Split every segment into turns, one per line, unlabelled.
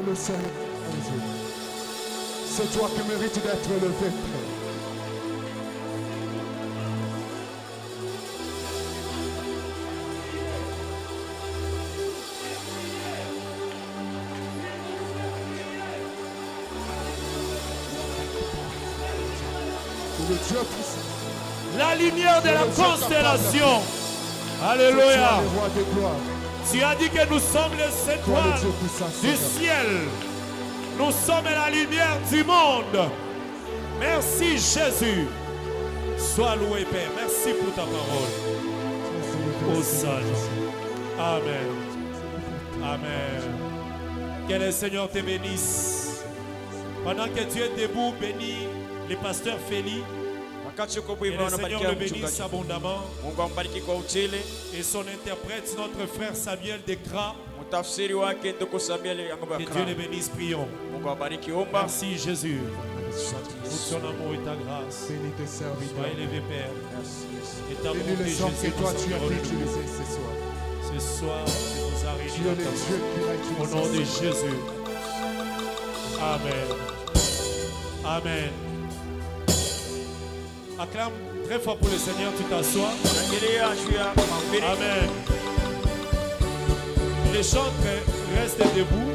le ciel. C'est toi qui mérites d'être élevé, Père. Le Dieu puissant.
La lumière de la constellation. Alléluia. Tu as dit que nous sommes les étoiles du ciel. Nous sommes la lumière du monde. Merci Jésus. Sois loué Père. Merci pour ta parole. Au salut. Amen. Amen. Que le Seigneur te bénisse. Pendant que tu es debout, bénis les pasteurs Félix. Que le Seigneur le bénisse abondamment. Et son interprète, notre frère Samuel Dekra. Que Dieu les bénisse, prions. Merci Jésus. Pour ton amour et ta grâce. Sois élevé Père. Et ta bonté Jésus ce soir, tu nous as réunis au nom de Jésus. Amen. Amen. Acclame très fort pour le Seigneur, tu t'assois. Amen. Les chantres restent debout.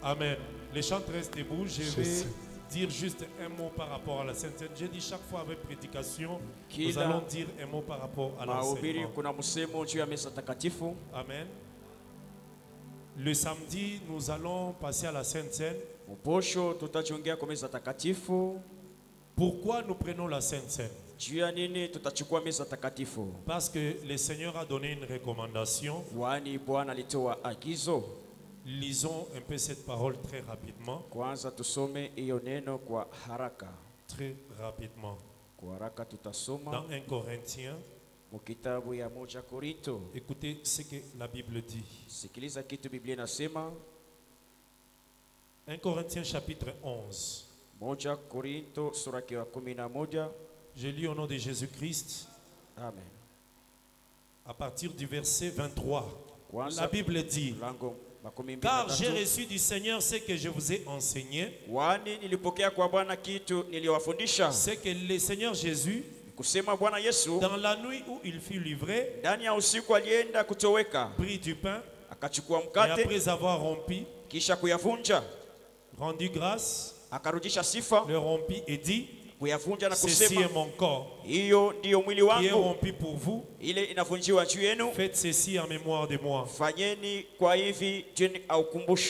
Amen. Les chantres restent debout. Je vais dire juste un mot par rapport à la Sainte Seine. J'ai dit chaque fois avec prédication, nous allons dire un mot par rapport à l'enseignement. Amen. Le samedi, nous allons passer à la Sainte Seine. Pourquoi nous prenons la Sainte Seine? Parce que le Seigneur a donné une recommandation. Lisons un peu cette parole très rapidement. Très rapidement. Dans 1 Corinthiens. Écoutez ce que la Bible dit. 1 Corinthiens chapitre 11. Je lis au nom de Jésus-Christ.
Amen.
À partir du verset 23. La Bible dit: car j'ai reçu du Seigneur ce que je vous ai enseigné. C'est que le Seigneur Jésus, dans la nuit où il fut livré, prit du pain et après avoir rompu, rendu grâce, le rompit et dit: ceci est mon corps qui est rompu pour vous. Faites ceci en mémoire de moi.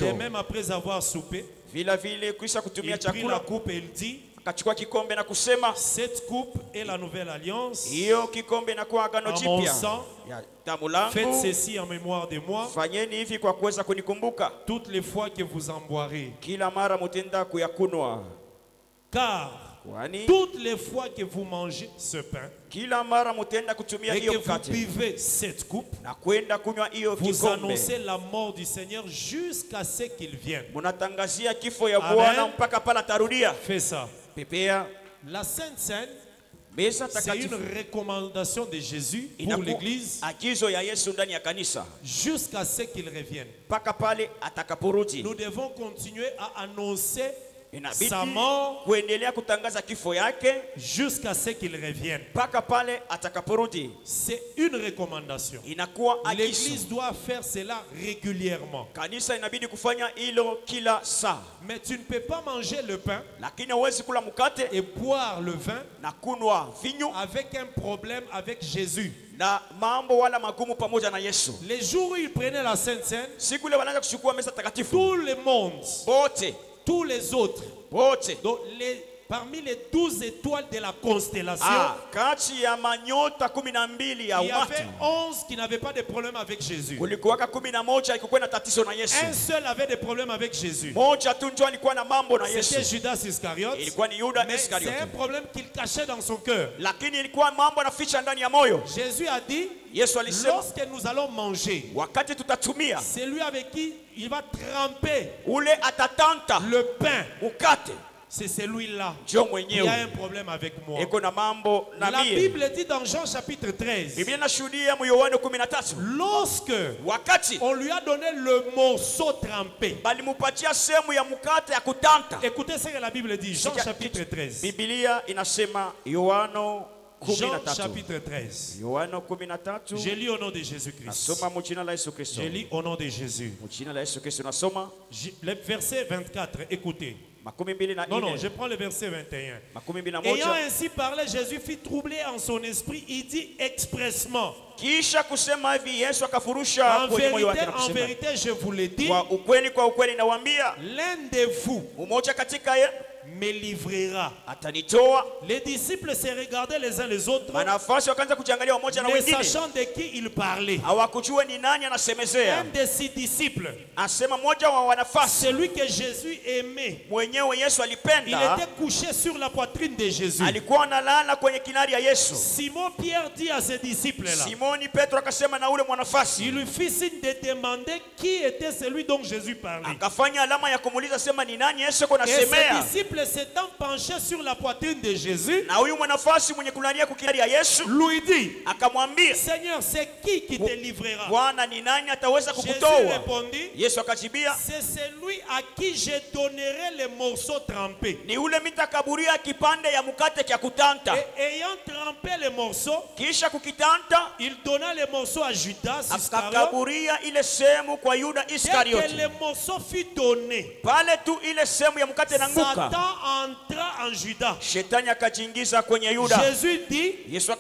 Et même après avoir soupé, il prit la coupe et il dit: cette coupe est la nouvelle alliance en mon sang. Faites ceci en mémoire de moi toutes les fois que vous en boirez. Car toutes les fois que vous mangez ce pain et que vous buvez cette coupe, vous annoncez la mort du Seigneur jusqu'à ce qu'il vienne. Amen. Fais ça. La Sainte Seine, c'est une recommandation de Jésus pour l'Église jusqu'à ce qu'il revienne. Nous devons continuer à annoncer sa mort jusqu'à ce qu'il revienne. C'est une recommandation. L'Église doit faire cela régulièrement. Mais tu ne peux pas manger le pain et boire le vin avec un problème avec Jésus. Les jours où il prenait la Sainte Seine, tout le monde, tous les autres, donc parmi les 12 étoiles de la constellation, il y avait 11 qui n'avaient pas de problème avec Jésus. Un seul avait des problèmes avec Jésus. C'était Judas Iscariote. Mais c'est un problème qu'il cachait dans son cœur. Jésus a dit: lorsque nous allons manger, c'est lui avec qui il va tremper le pain c'est celui-là qui
njo
a
mwenyewe
un problème avec moi.
eko na mambo na
La
mie.
Bible dit dans Jean chapitre 13,
Biblia inashuhudia mu Yohana 13
lorsque
wakati
on lui a donné le morceau trempé.
balimupatia sehemu ya mkate ya kutanta.
Écoutez ce que la Bible dit, Jean chapitre 13.
Biblia inasema Yohana
Jean
13.
chapitre 13.
Yohana 13.
Je lis au nom de Jésus-Christ.
Nasoma mu jina la Yesu Kristo.
Je lis au nom de Jésus.
Mu jina la Yesu Kristo nasoma
Le verset 24, écoutez. Non, je prends le verset 21. Ayant ainsi parlé, Jésus fit troubler en son esprit. Il dit expressement. En vérité, je vous le dis, l'un de vous me livrera. Les disciples se regardaient les uns les autres, ne sachant de qui il parlait. Un de ses disciples, celui que Jésus aimait, il était couché sur la poitrine de Jésus. Simon Pierre dit à ses disciples-là, il lui fit signe de demander qui était celui dont Jésus parlait. Et ses disciples s'étant penché sur la poitrine de Jésus, lui dit, Seigneur, c'est qui te livrera? Jésus répondit, c'est celui à qui je donnerai les morceaux trempés. Et ayant trempé les morceaux, il donna les morceaux à Judas Iscariote. Dès que les morceaux furent donnés, Satan entra en Judas. Jésus dit, ce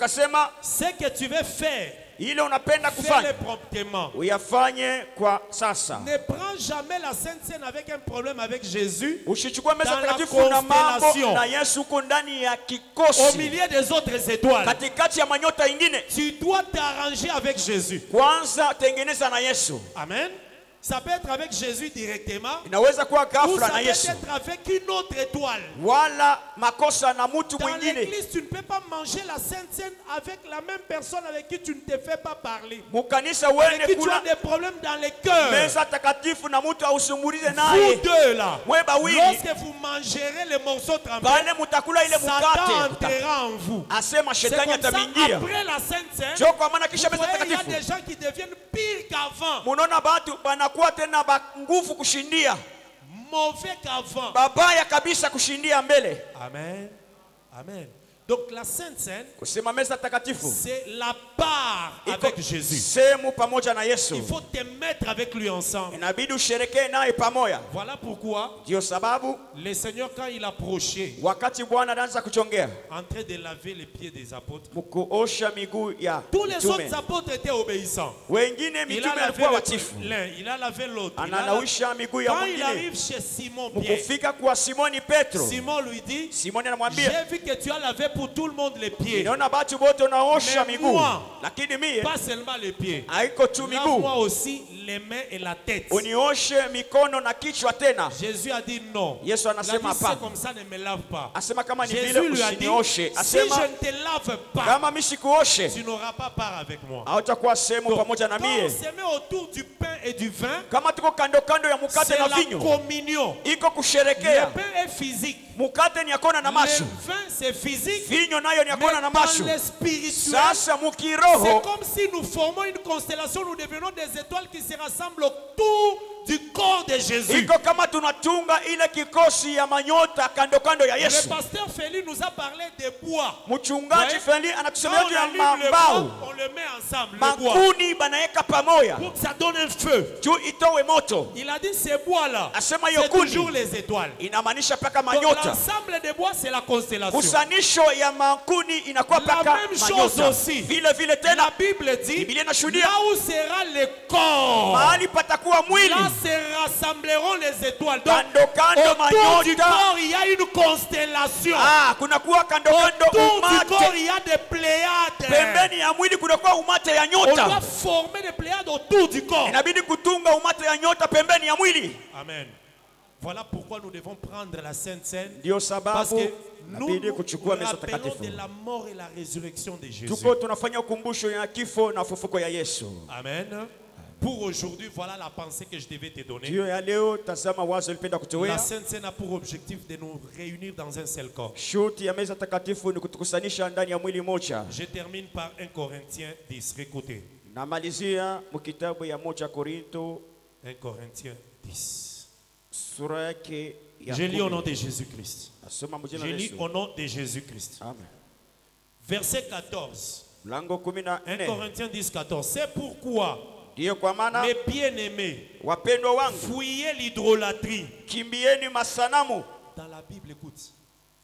que tu veux faire, fais-le promptement. Ne prends jamais la Sainte Seine avec un problème avec Jésus dans la constellation, au milieu des autres étoiles. Tu dois t'arranger avec Jésus. Amen. Ça peut être avec Jésus directement, ou ça peut être avec une autre étoile. Dans l'église, tu ne peux pas manger la Sainte Seine avec la même personne avec qui tu ne te fais pas parler, avec qui tu as des problèmes dans le cœur. Vous deux là, lorsque vous mangerez les morceaux trempés, Satan entrera en vous. C'est comme ça, après la Sainte Seine, il y a des gens qui deviennent pires qu'avant, mauvais qu'avant. Amen. Amen. Donc la Sainte Seine, c'est la part avec Jésus. Il faut te mettre avec lui ensemble. Voilà pourquoi le Seigneur, quand il approchait, en train de laver les pieds des apôtres, tous les autres apôtres étaient obéissants. Il a lavé l'un, il a lavé l'autre. Quand il arrive chez Simon Pierre, Simon lui dit, j'ai vu que tu as lavé pour tout le monde les pieds. Mais moi, pas seulement les pieds, lave-moi aussi les mains et la tête. Jésus a dit non. Il a dit, c'est comme ça, ne me lave pas. Jésus lui a dit, si je ne te lave pas, tu n'auras pas part avec moi. Donc, quand on se met autour du pain et du vin, c'est la communion. Le pain est physique, le vin c'est physique, mais dans le spirituel, c'est comme si nous formons une constellation, nous devenons des étoiles qui se rassemblent autour du corps de Jésus. Le pasteur Félix nous a parlé de bois. Quand on allume le bois, on le met ensemble, le bois, pour que ça donne un feu. Il a dit ces bois-là, c'est toujours les étoiles. Donc l'ensemble des bois, c'est la constellation. La même chose aussi, la Bible dit, là où sera le corps, là se rassembleront les étoiles. Donc autour du corps, il y a une constellation. Autour du corps, il y a des pléiades. On doit former des pléiades autour du corps. Amen. Voilà pourquoi nous devons prendre la Sainte Seine, parce que nous rappelons de la mort et la résurrection de Jésus. Amen. Pour aujourd'hui, voilà la pensée que je devais te donner.
Dieu ya leo tazama wazo lipenda
La
kutowea.
Sainte Seine a pour objectif de nous réunir dans un seul corps.
Shuti ya meza takatifu ni kutukusanisha ndani ya mwili moja.
Je termine par 1 Corinthiens 10. Écoutez.
Namalizia mkitabu ya 1 Korinto
1 Corinthiens 10.
sura yake ya
Je lis au
10.
nom de Jésus-Christ.
Nasoma mjina
Je
la
lis
Yesu.
au nom de Jésus-Christ.
Amen.
Verset 14.
Mlango
1
14.
Corinthiens 10, 14. C'est pourquoi,
Ndiyo kwa maana
mes bien-aimés,
wapendwa wangu,
fuyez l'idolâtrie.
kimbieni masanamu.
Dans la Bible, écoute,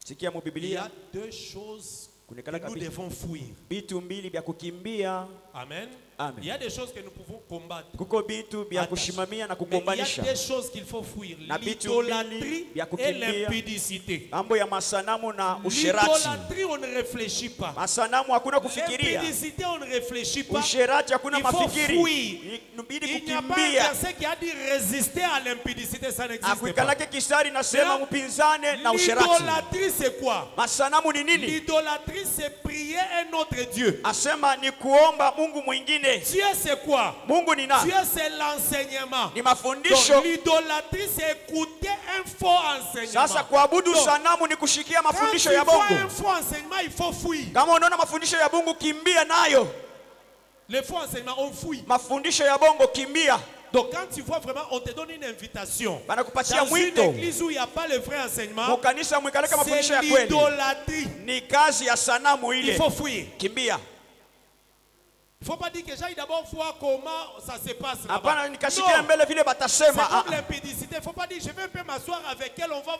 Sikia mu
il y
Biblia
a deux choses que
kuonekana
nous
kabisa
devons fuir.
bitu mbili vya kukimbia.
Amen.
Amen.
Il y a des choses que nous pouvons combattre.
Kuko bitu vya
Attache.
kushimamia na
Mais il y
kugombanisha.
a des choses qu'il faut fuir.
Na vitu
L'idolâtrie
mbili vya
et
kukimbia.
l'impudicité.
Mambo ya masanamu na usherati.
L'idolâtrie, on ne réfléchit pas.
Masanamu hakuna kufikiria.
L'impudicité, on ne réfléchit pas.
Usherati hakuna
Il faut
mafikiri.
fuir.
Inabidi
Il n'y a pas un
kukimbia.
verset qui a dit résister à l'impudicité, ça n'existe pas.
Akuikalake kisari nasema
Mais
mpinzane na usherati.
L'idolâtrie, c'est quoi?
Masanamu ni nini?
L'idolâtrie, c'est prier un autre Dieu.
Asema ni kuomba Mungu mwingine.
Dieu, c'est quoi?
Mungu ni nani?
Dieu, c'est l'enseignement.
Ni
Donc,
mafundisho.
l'idolâtrie, c'est écouter un faux enseignement.
Sasa kuabudu
Donc,
sanamu ni kushikia
quand
mafundisho
tu
ya
vois
bongo.
un faux enseignement, il faut fuir.
Kama unaona mafundisho ya bongo kimbia nayo.
Le faux enseignement, on fuit.
Mafundisho ya bongo kimbia.
Donc quand tu vois vraiment, on te donne une invitation.
Banakupatia
Dans une
mwito.
église où il n'y a pas le vrai enseignement,
Mukanisa mwikaleka mafundisho ya
c'est
kweli.
l'idolâtrie.
Ni kazi ya sanamu
Il
ile.
faut fuir.
Kimbia.
Il ne faut pas dire que j'aille d'abord voir comment ça se passe là-bas.
Hapana nikashikia
Non.
mbele vile
C'est
batasema.
comme l'impudicité. Il ne faut pas dire je vais un peu m'asseoir avec elle, on va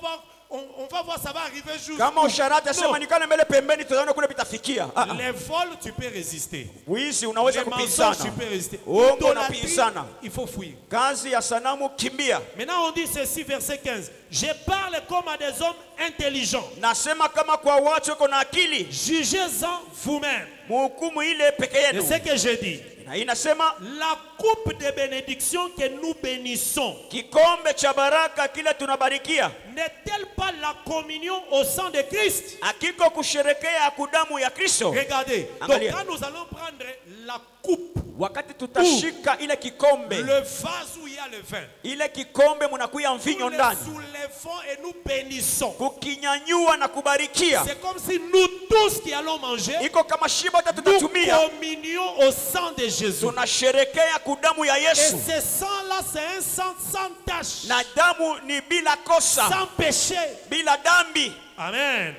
voir ça va arriver jusqu'où.
Kama usharati asema
Non.
nikale mbele pembeni tunaona kule bitafikia.
Les vols, tu peux résister.
Wizi unaweza
Les mensonges, tu
kupinzana.
peux résister.
Uongo
L'idolâtrie,
unapinzana.
il faut fuir.
Kazi ya sanamu kimbia.
Maintenant, on dit ceci, verset 15. Je parle comme à des hommes intelligents.
Nasema kama kwa watu wako na akili.
Jugez-en vous-même.
Muhukumu ile peke
C'est
yenu.
ce que je dis.
Na inasema
La coupe de bénédiction que nous bénissons
kikombe cha baraka kile tunabarikia.
n'est-elle pas la communion au sang de Christ?
Hakiko kusherekea kudamu ya Kristo.
Regardez. Donc
Angalia.
quand nous allons prendre la coupe,
Wakati tutashika ile kikombe.
le vase où il y a le vin,
Ile kikombe munakuya mvinyo
nous le
ndani.
soulevons et nous bénissons.
Kukinyanyua na kubarikia.
C'est comme si nous tous qui allons manger,
Iko kama shiba
nous
tutatumia.
communions au sang de Jésus.
Tunasherekea kudamu ya
Et
Yesu.
ce sang-là, c'est un sang sans tache,
Na damu ni bila kosa,
sans péché.
bila dambi.
Amen.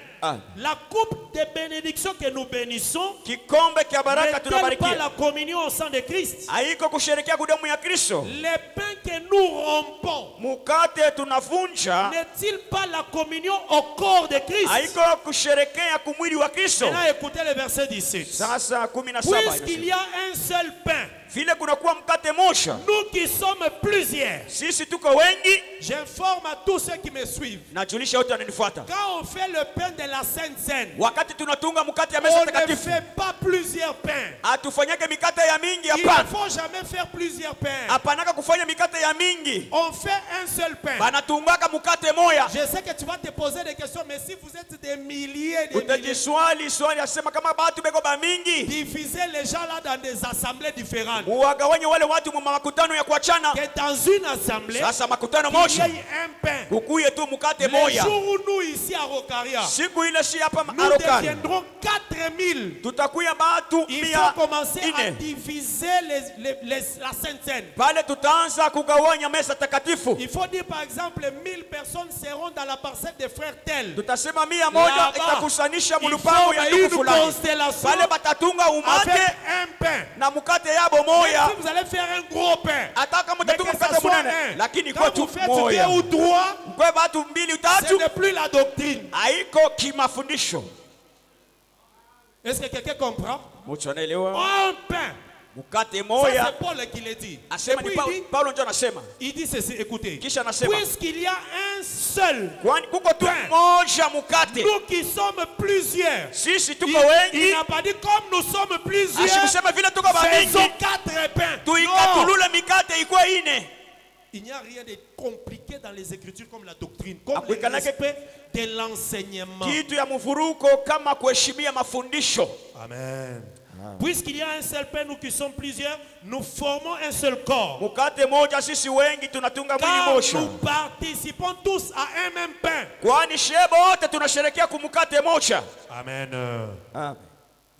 La coupe de bénédiction que nous bénissons
Kikombe kia baraka
n'est-elle pas
tunabarikia.
la communion au sang de Christ?
Haiko kusherekea kudamu ya Kristo.
Les pains que nous rompons
Mukate tunavunja.
n'est-il pas la communion au corps de Christ?
Haiko kusherekea kumwili wa Kristo.
Et là, écoutez le verset 17.
Sasa 17
Puisqu'il y a un seul pain,
vile kunakuwa mkate moja,
nous qui sommes plusieurs,
sisi tuko wengi.
j'informe à tous ceux qui me suivent.
Najulisha wote wananifuata.
Quand on fait le pain de la Sainte Seine,
Wakati tunatunga mkate ya
on
meza
ne
takatifu,
fait pas plusieurs pains.
hatufanyake mikate ya mingi.
Il ne
Hapana,
faut jamais faire plusieurs pains.
hapanaka kufanya mikate ya mingi.
On fait un seul pain.
Banatungaka mkate moya.
Je sais que tu vas te poser des questions, mais si vous êtes des milliers, des milliers,
Utajiswali swali asema kama batu beko ba mingi,
divisez les gens là dans des assemblées différentes.
muwagawanye wale watu mu makutano ya kuachana.
Que dans une assemblée,
Sasa makutano
il y
moja
ait un pain.
kukuye tu mkate
Le
moya.
jour où nous ici à Rocaria,
Siku ile si hapa
nous
Arokari,
deviendrons 4000.
tutakuya batu
Il
mia
faut commencer à
ine.
diviser la Sainte Seine.
Pale tutaanza kugawanya meza takatifu.
Il faut dire par exemple 1000 personnes seront dans la parcelle des frères tel.
Tutasema 100
Là-bas,
itakusanisha
il
mulupango ya
faut
ndugu
une
fulani.
constellation
Pale batatunga
avec
umate
un pain.
na mukate yabo
Même
moya.
si vous allez faire un gros pain,
Hata kama
mais
mtatunga
que ça
mkate
soit
munene,
un.
lakini kwa
Quand
tu
vous faites
moya.
2 ou 3,
Mkwe batu mbili
ce
utatu,
n'est plus la doctrine.
haiko kimafundisho.
Est-ce que quelqu'un comprend?
Mucho anaelewa?
Un pain.
Mukate
Ça,
moya.
c'est Paul qui le dit. Et
Asema ni
puis il dit,
Paulo ndio anasema.
il dit ceci, écoutez.
Kisha anasema,
Puisqu'il y a un seul,
kwani kuko tu
pain.
moja mukate.
nous qui sommes plusieurs,
Sisi
il,
tuko
il
wengi.
n'a pas dit comme nous sommes plusieurs,
Asikusema vile tuko
faisons
bamingi.
4 pains. Non.
Tuikatulule mikate ikuwe ine.
Il n'y a rien de compliqué dans les Écritures comme la doctrine, comme le
Akuikanake-
respect de l'enseignement.
Kitu ya mvuruko kama kuheshimia mafundisho.
Amen. Puisqu'il y a un seul pain, nous qui sommes plusieurs, nous formons un seul corps.
Mkate moja sisi wengi tunatunga mwili
Car
moja.
nous participons tous à un même pain.
Kwani shebo wote tunasherehekea kumkate moja.
Amen.
Amen.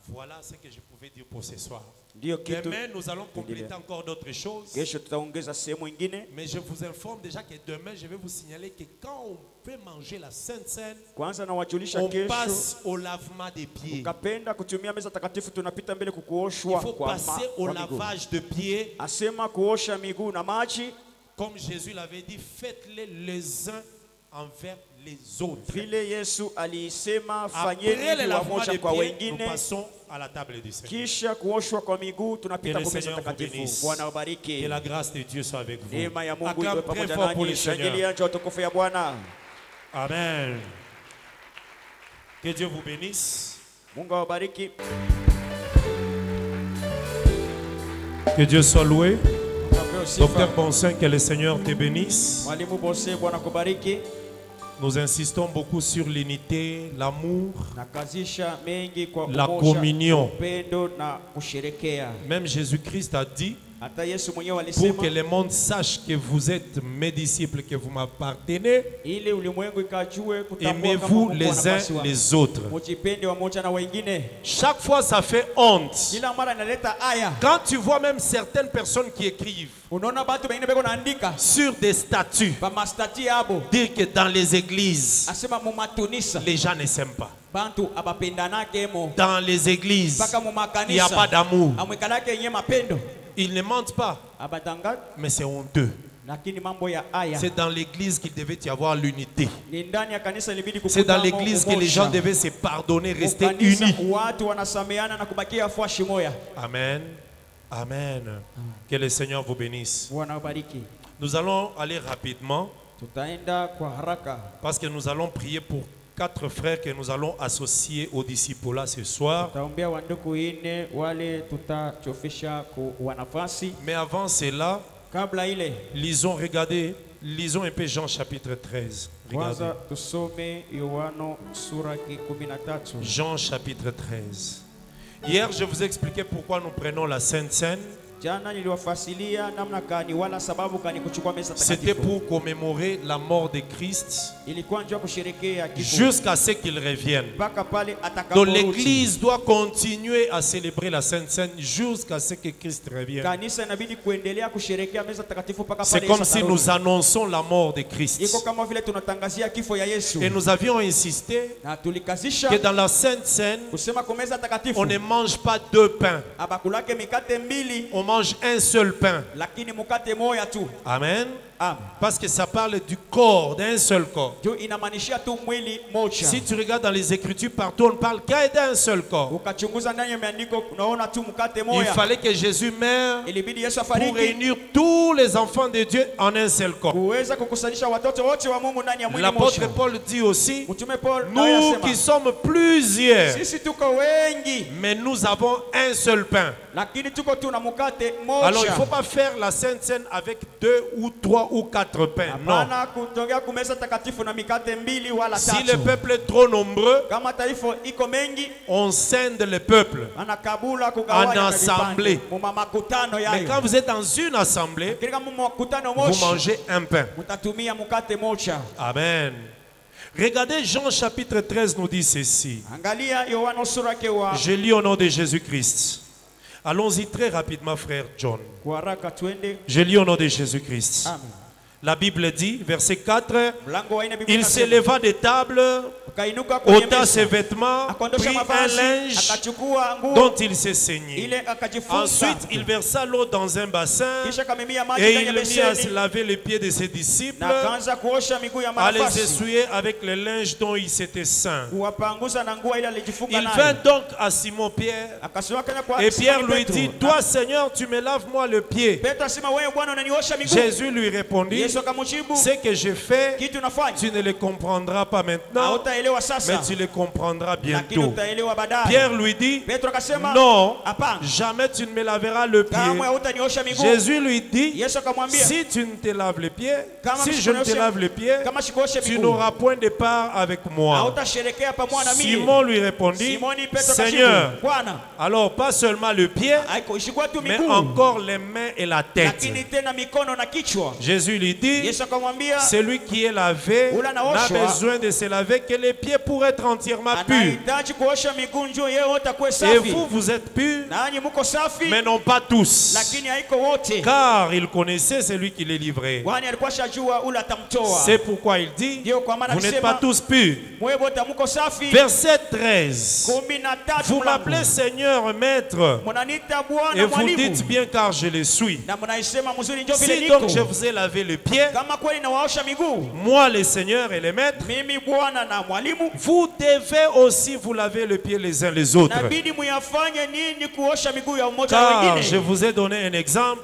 Voilà ce que je pouvais dire pour ce soir.
Ndio kitu.
Demain, nous allons compléter encore d'autres choses.
Kesho tutaongeza sehemu nyingine.
Mais je vous informe déjà que demain, je vais vous signaler que quand on peut manger la Sainte Seine,
Kwanza nawajulisha
on
kesho.
passe au lavement des pieds.
Ukapenda kutumia meza takatifu tunapita mbele
Il
kukuoshwa
faut passer au lavage de pieds.
Asema kuosha miguu na maji.
Comme Jésus l'avait dit, faites-les les uns envers les autres.
Vile Yesu alisema
Après
fanyeni
le lavement
wamoja
des
kwa
pieds, nous
wengine.
passons à la table du Seigneur.
Kisha kuoshwa kwa miguu
Que
tunapita
le
kwa meza
Seigneur vous
takatifu.
bénisse.
Bwana
Que
ubariki.
la grâce de Dieu soit avec vous.
Neema ya Mungu
Acclame
iwe
très
pamoja
fort pour le
nanyi.
Seigneur.
Shangilia nje utukufu ya Bwana.
Amen. Que Dieu vous bénisse.
Mungu awabariki.
Que Dieu soit loué.
Apewe sifa.
Docteur Bonsin, que le Seigneur te bénisse.
Mwalimu Bose, Bwana kubariki.
Nous insistons beaucoup sur l'unité, l'amour,
Nakazisha mengi kwa
la
umoja,
communion.
upendo na kusherekea.
Même Jésus-Christ a dit,
Hata Yesu mwenyewe
pour
alisema
que le monde sache que vous êtes mes disciples, que vous m'appartenez,
ili ulimwengu ikajue kutambua kama
aimez-vous
Mungu
les uns
anapasi wake.
les autres.
Mujipende wamoja na wengine.
Chaque fois, ça fait honte.
Kila mara inaleta aya.
Quand tu vois même certaines personnes qui écrivent
Unaona batu wengine beko naandika
sur des statues,
ba mastati yabo.
dire que dans les églises,
Asema mu matunisa
les gens ne s'aiment pas.
bantu abapendanake mo.
Dans les églises,
Paka mu
il n'y a
makanisa.
pas d'amour.
Amwekalake yenye mapendo.
Ils ne mentent pas,
Abadanga
mais c'est honteux.
lakini mambo ya aya.
C'est dans l'église qu'il devait y avoir l'unité.
Ni ndani ya kanisa ilibidi
C'est dans
kukutana
l'église que les
umoja.
gens devaient se pardonner, rester
Kanisa,
unis.
watu wanasameana na kubakia fuashi moya.
Amen. Amen. Que le Seigneur vous bénisse.
Bwana ubariki.
Nous allons aller rapidement
Tutaenda kwa haraka
parce que nous allons prier pour 4 frères que nous allons associer au disciple ce soir.
tutaombea wandugu ine wale tutachofisha ku wanafasi.
Mais avant cela,
Kabla ile
lisons un peu Jean chapitre 13. Regardez.
kwanza tusome Yohano sura 13.
Jean chapitre 13. Hier, je vous expliquais pourquoi nous prenons la Sainte Seine.
Jana niliwafasilia namna gani wala sababu gani kuchukua meza
C'était
takatifu.
pour commémorer la mort de Christ
Ilikuwa njoo kusherekea kifo
jusqu'à ce qu'il revienne.
mpaka pale
Donc
atakaporudi.
l'église doit continuer à célébrer la Sainte Seine jusqu'à ce que Christ revienne.
Kanisa inabidi kuendelea kusherekea meza takatifu mpaka
C'est
pale
comme
Yesu
si
atarudi.
nous annonçons la mort de Christ.
Iko kama vile tunatangazia kifo ya Yesu.
Et nous avions insisté
Na tulikazisha
que dans la Sainte Seine,
kusema kwa meza takatifu
on ne mange pas 2 pains.
abakulake mikate mbili
On mange un seul pain.
lakini mkate moja tu.
Amen.
Amen.
Parce que ça parle du corps, d'un seul corps.
Juu inamaanisha tu mwili moja.
Si tu regardes dans les Écritures, partout on ne parle qu'à d'un seul corps.
Ukachunguza ndani ya maandiko unaona tu mkate
Il
moja.
fallait que Jésus meure
Ilibidi Yesu
pour
afariki
réunir tous les enfants de Dieu en un seul corps.
kuweza kukusanyisha watoto wote wa Mungu ndani ya mwili
L'apôtre
moja.
Paul dit aussi,
Mtume Paul
nous
anasema,
qui sommes plusieurs,
sisi tuko wengi
mais nous avons un seul pain.
lakini tuko tu na mkate
Alors il ne faut
moja.
pas faire la Sainte Seine avec 2 ou 3 ou 4 pains. Non.
Hapana kutongea kumeza takatifu na mikate mbili wala
Si
tatu.
le peuple est trop nombreux,
Kama taifa iko mengi
on scinde le peuple.
anakabula kugawanya
En
na
assemblée.
vipande. Muma makutano
Mais
yayo.
quand vous êtes dans une assemblée,
Kila makutano
vous
moja
mangez un pain.
mtatumia mkate moja.
Amen. Regardez Jean chapitre 13 nous dit ceci.
Angalia Yohana sura kewa
Je lis au nom de Jésus-Christ. Allons-y très rapidement, frère John.
kwa haraka twende.
Je lis au nom de Jésus-Christ.
Amen.
La Bible dit, verset 4,
Mlango wa 4 Biblia
il
inasema,
s'éleva des tables,
akainuka kwenye
ôta ses
meza,
vêtements,
akondosha
prit un
mavazi,
linge
akachukua nguo
dont il s'est saigné.
ile akajifunga.
Ensuite, il versa l'eau dans un bassin
Kisha kamimia maji
et
ndani ya
il mit à se
beseni
laver les pieds de ses disciples,
na akaanza kuosha miguu ya
à les
manafasi,
essuyer avec le linge dont il s'était saint.
kuwapanguza na nguo ile alijifunga
Il
nayo.
vint donc à Simon-Pierre
Akasema kana kwa
et Pierre
Simoni
lui
Petro,
dit,
na
toi Seigneur, tu me laves moi le pied.
Petro asema wewe Bwana unaniosha miguu.
Jésus lui répondit,
Yesu akamjibu,
ce que je fais,
kitu nafanya
tu ne le comprendras pas maintenant, mais tu les comprendras bientôt. Pierre lui dit, non, jamais tu ne me laveras le pied. Jésus lui dit, si tu ne te laves les pieds, si je ne te lave les pieds, tu n'auras point de part avec moi. Simon lui répondit, Seigneur, alors pas seulement le pied, mais encore les mains et la tête. Jésus lui dit, celui qui est lavé n'a besoin de se laver que les pieds pour être entièrement purs. Et vous, vous êtes purs, mais non pas tous. Car il connaissait celui qui les livrait. C'est pourquoi il dit, vous n'êtes pas tous purs. Verset 13. Vous m'appelez Seigneur, Maître, et vous dites bien car je le suis. Si donc je vous ai lavé le pied, moi le Seigneur et le Maître, vous devez aussi vous laver le pied les uns les autres. Car je vous ai donné un exemple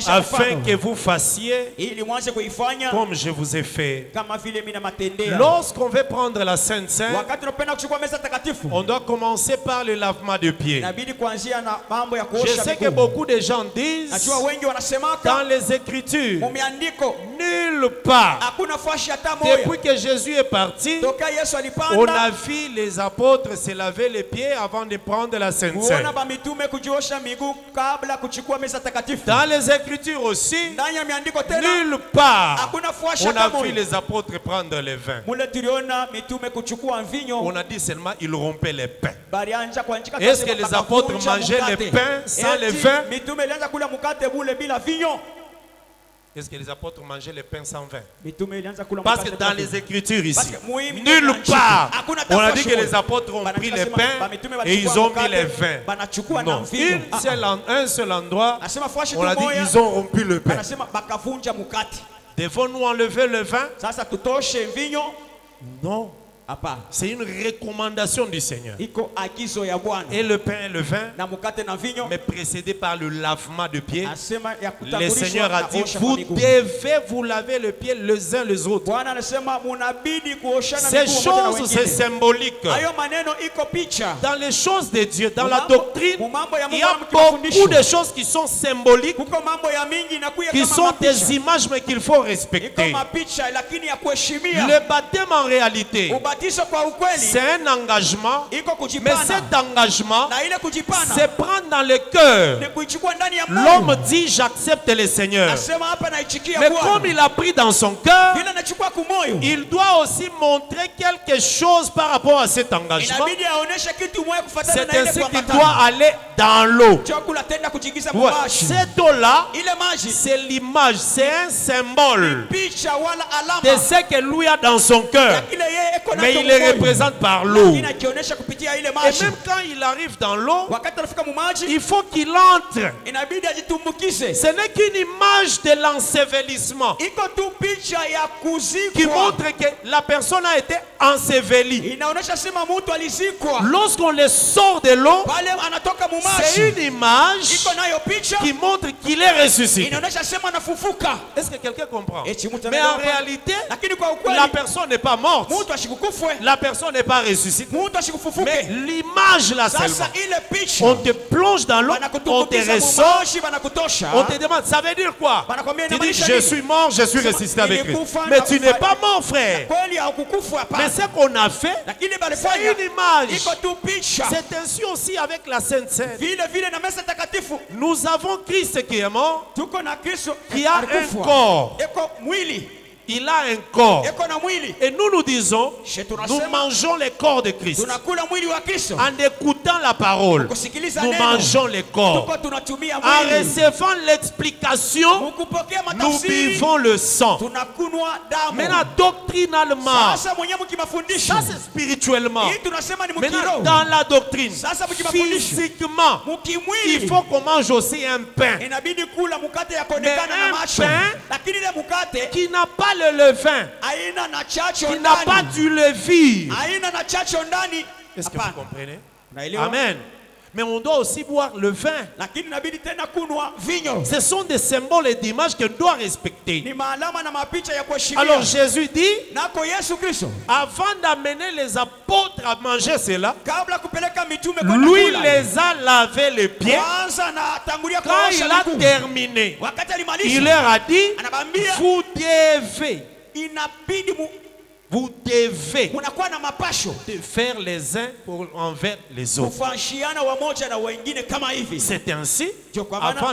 afin que vous fassiez comme je vous ai fait. Lorsqu'on veut prendre la Sainte Seine, on doit commencer par le lavement de pieds. Je sais que beaucoup de gens disent dans les Écritures, nulle part, depuis que Jésus est parti, on a vu les apôtres se laver les pieds avant de prendre la Sainte Seine. Dans les Écritures aussi, nulle part, on a vu les apôtres prendre le vin. On a dit seulement ils rompaient les pains. Est-ce que les apôtres mangeaient les pains sans le vin? Est-ce que les apôtres mangeaient les pains sans vin? Parce que dans les Écritures ici, nulle part, on a dit que les apôtres ont pris les pains et ils ont mis les vins. Non, un seul endroit, on a dit qu'ils ont rompu le pain. Devons-nous enlever le vin? Non. C'est une recommandation du Seigneur. Et le pain et le vin, mais précédé par le lavement de pieds, le Seigneur a dit, vous devez vous laver le pied les uns les autres. Ces choses, c'est symbolique. Dans les choses de Dieu, dans la doctrine, il y a beaucoup de choses qui sont symboliques, qui sont des images, mais qu'il faut respecter. Le baptême en réalité, c'est un engagement, mais cet engagement, c'est prendre dans le cœur. L'homme dit, j'accepte le Seigneur. Mais comme il a pris dans son cœur, il doit aussi montrer quelque chose par rapport à cet engagement. C'est ainsi qu'il doit aller dans l'eau. Ouais. Cette eau-là, c'est l'image, c'est un symbole de ce que lui a dans son cœur. Mais il le représente par l'eau. Et même quand il arrive dans l'eau, il faut qu'il entre. Ce n'est qu'une image de l'ensevelissement qui montre que la personne a été ensevelie. Lorsqu'on le sort de l'eau, c'est une image qui montre qu'il est ressuscité. Est-ce que quelqu'un comprend? Mais en réalité, la personne n'est pas morte. La personne n'est pas ressuscitée. Mais l'image là seulement. On te plonge dans l'eau, on te ressort, on te demande, ça veut dire quoi? Tu dis, je suis mort, je suis ressuscité avec Christ. Mais tu n'es pas mort, frère. Mais ce qu'on a fait, c'est une image. C'est ainsi aussi avec la Sainte Seine. Nous avons Christ qui est mort, qui a un corps. Il a un corps. Et nous disons, nous mangeons le corps de Christ. En écoutant la parole, nous mangeons le corps. En recevant l'explication, nous buvons le sang. Maintenant, doctrinalement, ça c'est spirituellement. Maintenant, dans la doctrine, physiquement, il faut qu'on mange aussi un pain. Mais un pain qui n'a pas le levain, qui n'a pas du levure. Est-ce que vous comprenez? Amen. Mais on doit aussi boire le vin.
lakini inabidi tena kunwa vinyo.
Ce sont des symboles et d'images qu'on doit respecter.
Ni maalama na mapicha ya kuheshimia.
Alors Jésus dit,
nako Yesu Kristo
avant d'amener les apôtres à manger cela,
kabla kupeleka mitume
lui les a lavé les pieds.
kwanza na tangulia
Quand
kuosha
il a
miguu.
terminé,
Wakati
il
alimaliza
leur a dit,
anabambia
vous devez
inabidi munakuwa na mapasho
de faire les uns envers les autres.
kufanishiana wamoja na wengine kama hivi.
C'est ainsi,
Ndio kwa maana
avant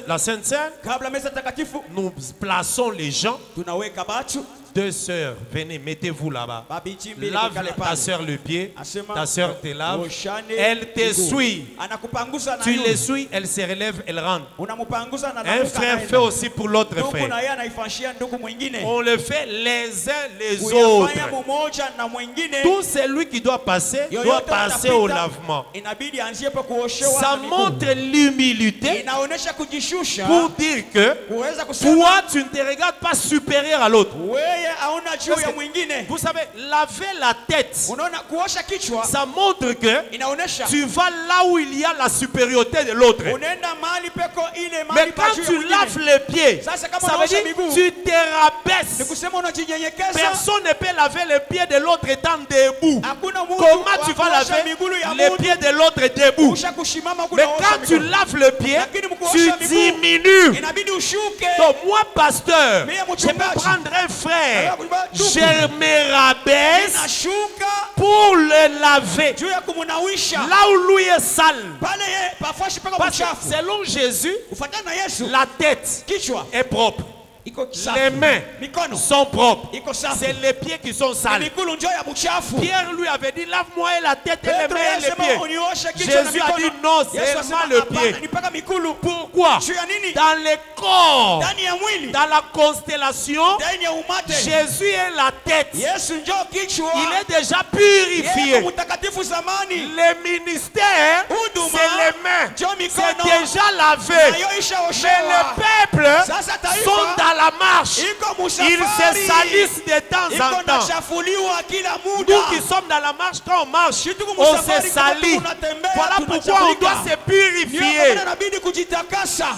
la Sainte Seine,
kabla meza takatifu
nous plaçons les gens.
tunaweka batu
2 sœurs, venez, mettez-vous là-bas.
babiji mbili
Lave
kale
ta
pale.
sœur le pied,
Asema,
ta sœur te lave,
oshane
elle
miguu.
t'essuie.
Anakupanguza na
Tu
yule.
l'essuies, elle se relève, elle rentre.
Unamupanguza na
Un
namuka
frère
naenda.
fait aussi pour l'autre
Ndugu
frère.
na yeye anaifanshia ndugu mwingine.
On le fait les uns les
Kuyafanya
autres.
mmoja na mwingine.
Tout celui qui doit passer
Yoyote
passer
atapita,
au lavement.
inabidi anzie pa kuoshewa
Ça
na miguu.
montre l'humilité
Inaonesha kujishusha
pour dire que
kuweza kusema
toi, tu ne te regardes pas supérieur à l'autre.
wewe hauna juu ya mwingine.
Vous savez, laver la tête,
Unaona kuosha kichwa
ça montre que
inaonesha
tu vas là où il y a la supériorité de l'autre.
unaenda mahali peko ile
Mais
mahali pa
quand
juu ya
tu
mwingine.
laves les pieds,
Sasa kama
ça veut
unaosha
dire
miguu,
tu te
ni
rabaisses.
kusema unajinyenyekeza.
Personne ne peut laver les pieds de l'autre étant debout.
Hakuna mtu
Comment tu
wa
vas
kuosha
laver
miguu ya
les
mtu.
pieds de l'autre debout?
Usha kushimama
Mais
kunaosha
quand tu
miguu.
laves le pied,
Lakini
tu
mkuosha miguu,
diminues.
inabidi ushuke.
Donc moi, pasteur,
Mais
je peux
mchungaji,
prendre un frère,
ndugu,
je me rabaisse
Nashuka
pour le laver.
juu ya kumunawisha.
Là où lui est sale.
Pale ye pafashi peko
Parce que
mchafu.
selon Jésus,
Kufuatana na Yesu,
la tête
kichwa
est propre.
iko
Les
safi.
mains
Mikono
sont propres.
iko safi.
C'est les pieds qui sont sales.
Miguu njoo ya buchafu.
Pierre lui avait dit, lave-moi la tête et les
Petro
mains et les
yasema
pieds.
unioshe kichwa na
Jésus a
mikono.
dit non,
Yesu
seulement
asema,
le
hapana,
pied.
ni mpaka mikulu.
Pourquoi?
Juu ya nini?
Dans le corps,
Ndani ya mwili.
dans la constellation,
Ndani ya umate.
Jésus est la tête.
Yesu njoo kichwa.
Il est déjà
Yeye
purifié.
mtakatifu zamani.
Les ministères,
Huduma,
c'est les mains.
njoo
C'est
mikono.
déjà lavé.
Nayo isha
Mais
oshewa.
le peuple
Sasa taifa,
sont dans la marche.
iko
Ils
musafari.
se salissent de temps en
Iko
temps.
nachafuliwa kila muda.
Nous qui sommes dans la marche, quand on marche,
Tuko
on
musafari,
se
kama
salit.
tunatembea,
Voilà pourquoi on
tunachafulika.
doit se
Ndio
purifier.
maana inabidi kujitakasa.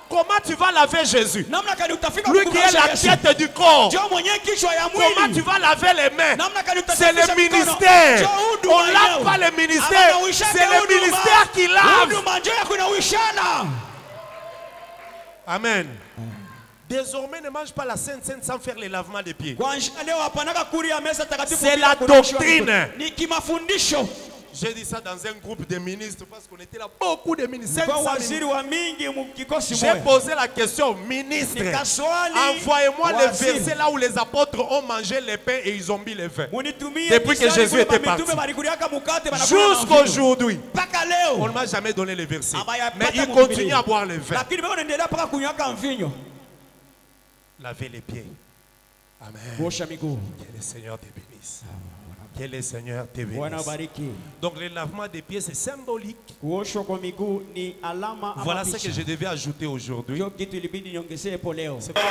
Comment tu vas laver Jésus?
Namna gani utafika
Lui qui est
kumrudisha
la
Yesu?
tête du corps.
Njoo mwenye kichwa ya
Comment tu
mwili.
vas laver les mains?
Namna gani
C'est
utasafisha
le
mikono?
ministère.
Njoo huduma
On ne lave
yenyewe.
pas le ministère.
Anawisha
C'est le
huduma.
ministère qui lave.
Huduma njoo ya kunawishana.
Amen. Désormais, ne mange pas la Sainte Seine sans faire les lavements des pieds.
Kwanza leo hapanaka kuri ya mesa takatifu
C'est
bila
la
kunawishwa
doctrine.
mikono. Ni kimafundisho.
J'ai dit ça dans un groupe de ministres parce qu'on était là, beaucoup de ministres.
Kwa
500
waziri wa mingi mkikosi
J'ai
moja.
posé la question, ministre,
Nikaswali.
envoyez-moi les
waziri.
versets là où les apôtres ont mangé les pains et ils ont mis les vins.
Munitumie
Depuis que
kisali
Jésus
kule
était
mitume
parti.
balikuriaka mukate banakula na
Jusqu'à
mvinyo.
aujourd'hui,
Mpaka
on
leo.
ne m'a jamais donné les versets.
Abayapata
Mais ils
mu
continuent
Biblia.
à boire le vin.
Lakini bado naendelea mpaka kunywaka mvinyo.
Laver les pieds. Amen.
Kuosha miguu.
Que le Seigneur te bénisse. Que le Seigneur te
Bwana
bénisse.
bariki.
Donc le lavement des pieds, c'est symbolique.
Kuoshwa kwa miguu ni alama ama
Voilà ce
picha.
que je devais ajouter aujourd'hui.
Ndio kitu ilibidi niongezee po leo.
C'est
Amen.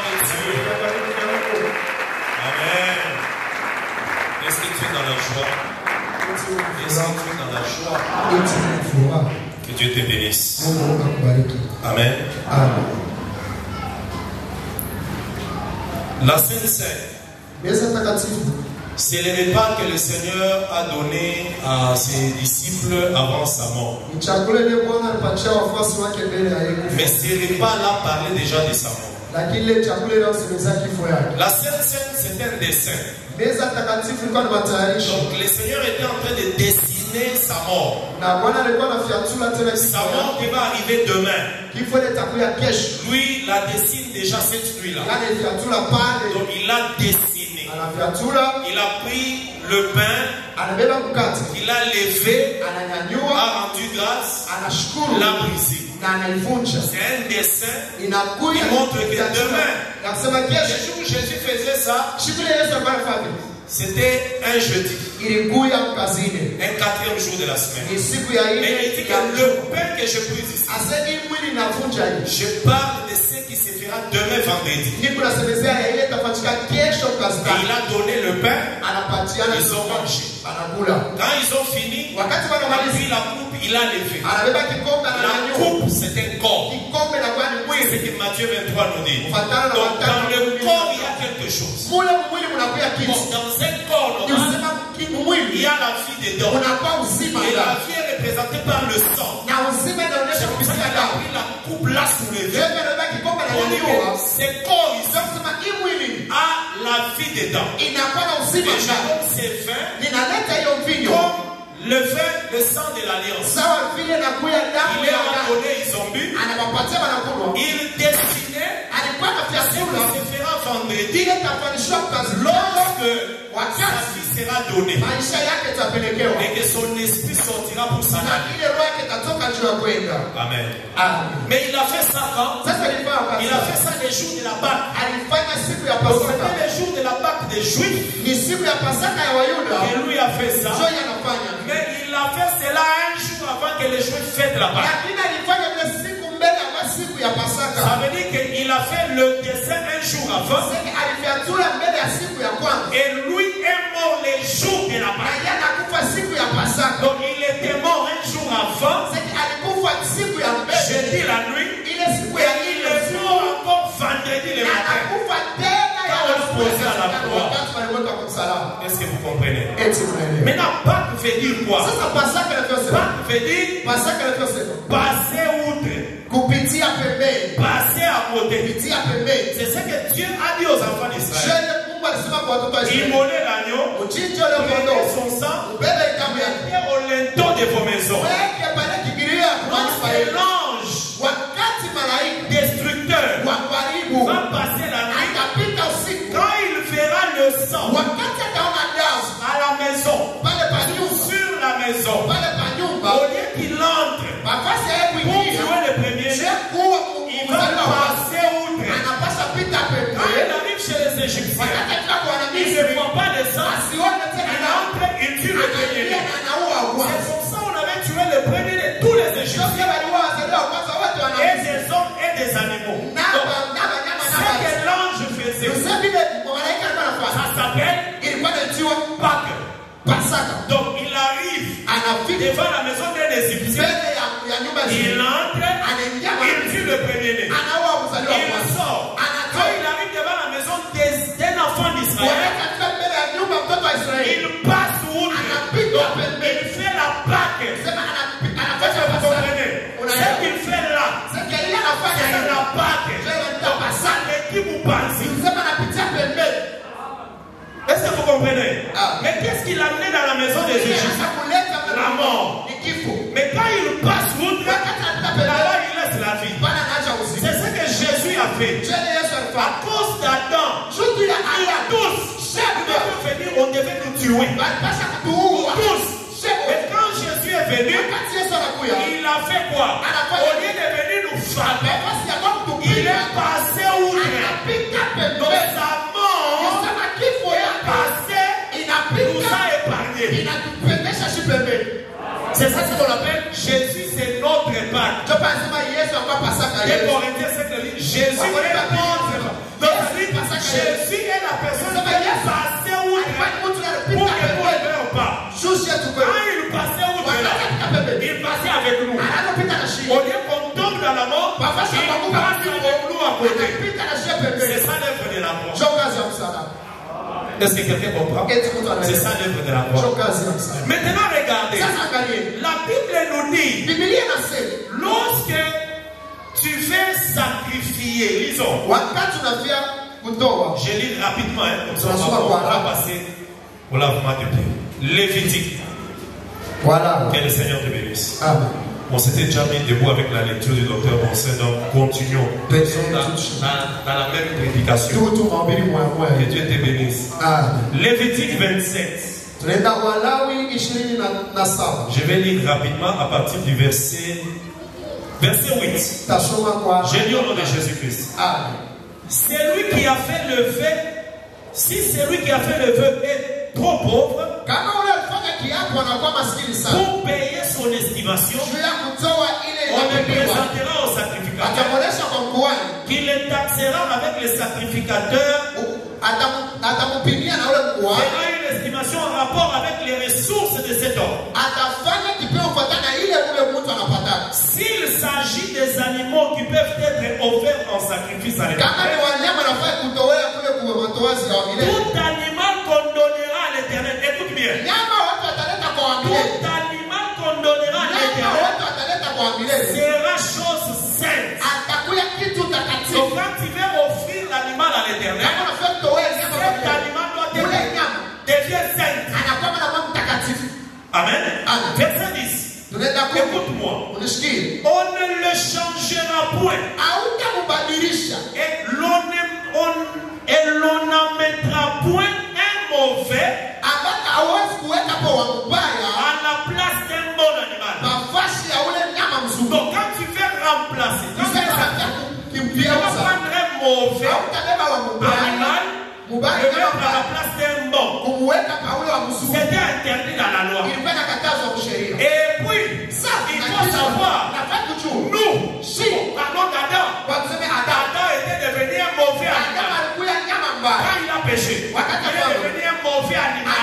Est-ce que tu es dans la joie? Est-ce que tu es dans la joie? Que Dieu te bénisse. Amen. La Sainte Seine, c'est les repas que le Seigneur a donné à ses disciples avant sa mort. Mais ces repas-là parlaient déjà de sa mort. La Sainte Seine, c'est un dessin. Donc le Seigneur était en train de dessiner sa mort. Sa mort qui va arriver demain. Lui, la dessine déjà cette nuit-là. Donc il l'a dessiné. Il a pris le pain, il a levé, a rendu grâce, l'a brisé. C'est un dessin qui montre que demain, le jour où Jésus faisait ça, c'était un jeudi, un 4e jour de la semaine. Et il dit que le pain que je brise ici, je parle de ce qui se fera demain vendredi. Et il a donné le pain, ils ont mangé. Quand ils ont fini, il a pris la coupe, il a levé. La coupe, c'est un corps. C'est ce que Matthieu 23 nous dit. Donc, dans le corps, il y a quelque chose. Bon, dans un corps normal, il y a la vie dedans. Et la vie est représentée par le sang. C'est comme si il a pris la coupe là soulevée. Ce corps ici a la vie dedans. Et comme c'est vin, comme le vin, le sang de l'alliance. Il est abonné, ils ont bu. Il destinait ce qui se fera vendredi lorsque sa vie sera donnée et que son esprit sortira pour s'en aller. Amen. Mais il a fait ça quand? Il a fait ça les jours de la Pâque. Donc c'était les jours de la Pâque des Juifs. Et lui a fait ça. Mais il a fait cela un jour avant que les Juifs fêtent la Pâque. Ça veut dire qu'il a fait le dessin un jour avant. Et lui est mort les jours de la Pâque. Donc il était mort un jour avant. Jeudi la nuit. Et il est mort encore vendredi le matin. Quand on le posait à la croix. Est-ce que vous comprenez? Maintenant, Pâque veut dire quoi? Pâque veut dire passer outre. Passer à côté. C'est ce que Dieu a dit aux enfants d'Israël. Immoler l'agneau, prêter son sang, mettez au linteau de vos maisons. Lorsque l'ange destructeur va passer la nuit, quand il verra le sang à la maison, sur la maison, au lieu qu'il entre pour jouer le premier, il va passer outre. Quand il arrive chez les Égyptiens, il ne voit pas le sang, il entre, il tue le premier. C'est comme ça on avait tué le premier de tous les Égyptiens, et des hommes et des animaux. Ce que l'ange faisait, ça s'appelle Pâques. Donc il arrive devant la maison d'un Égyptien, il entre, il tue le premier-né, il sort. Quand il arrive devant la maison d'un enfant d'Israël, il passe outre, il fait la Pâque. Est-ce que vous comprenez? Ce qu'il fait là, c'est la Pâque. Ça l'équipe vous pense. Est-ce que vous comprenez? Mais qu'est-ce qu'il a amené dans la maison des Égyptiens? La mort. Mais quand il passe outre, là-bas il laisse la vie. C'est ce que Jésus a fait. À cause d'Adam, tous, on devait nous tuer. Tous. Mais quand Jésus est venu, il a fait quoi? Au lieu de venir nous frapper, il est passé outre. Donc sa mort est passée, nous a épargné. C'est ça qu'on appelle Jésus, c'est notre Pâque. Et Corinthiens 7 dit Jésus est notre Pâque. Donc Jésus est la personne qui est passée outre pour que nous ne verrons pas. Quand il passait outre, il passait avec nous. Au lieu qu'on tombe dans la mort, il passe avec nous à côté. C'est ça l'œuvre de la mort. Est-ce que quelqu'un comprend? C'est ça l'œuvre de la mort. Maintenant regardez, la Bible nous dit, lorsque tu fais sacrifier, lisons. Je lis rapidement, comme ça on va passer au lavement de pied. Lévitique.
Voilà.
Que le Seigneur te bénisse.
Amen.
On s'était déjà mis debout avec la lecture du docteur Bonset, donc continuons. Dans la même prédication. Que Dieu te bénisse. Lévitique 27. Je vais lire rapidement à partir du verset 8. J'ai lu au nom de Jésus-Christ. C'est lui qui a fait le vœu. Si celui qui a fait le vœu est trop pauvre pour payer son estimation, on le présentera au sacrificateur, qui le taxera avec les sacrificateurs, fera une estimation en rapport avec les ressources de cet homme. sacrifice à l'éternel.
Tout animal qu'on donnera à l'éternel, écoute bien. Tout animal qu'on donnera à l'éternel sera chose sainte. Donc quand tu veux offrir l'animal à l'éternel, cet animal doit devient saint. Amen. Verset 10. Écoute-moi. On ne le changera point. Et l'on n'en mettra point un mauvais à la place d'un bon animal. Donc quand tu veux remplacer, tu vas prendre un mauvais animal et mettre à la place d'un bon. C'était interdit dans la loi. Et puis, il faut savoir, nous, parlons d'Adam. Adam était devenu un mauvais animal. Quand il a péché, il est devenu un mauvais animal.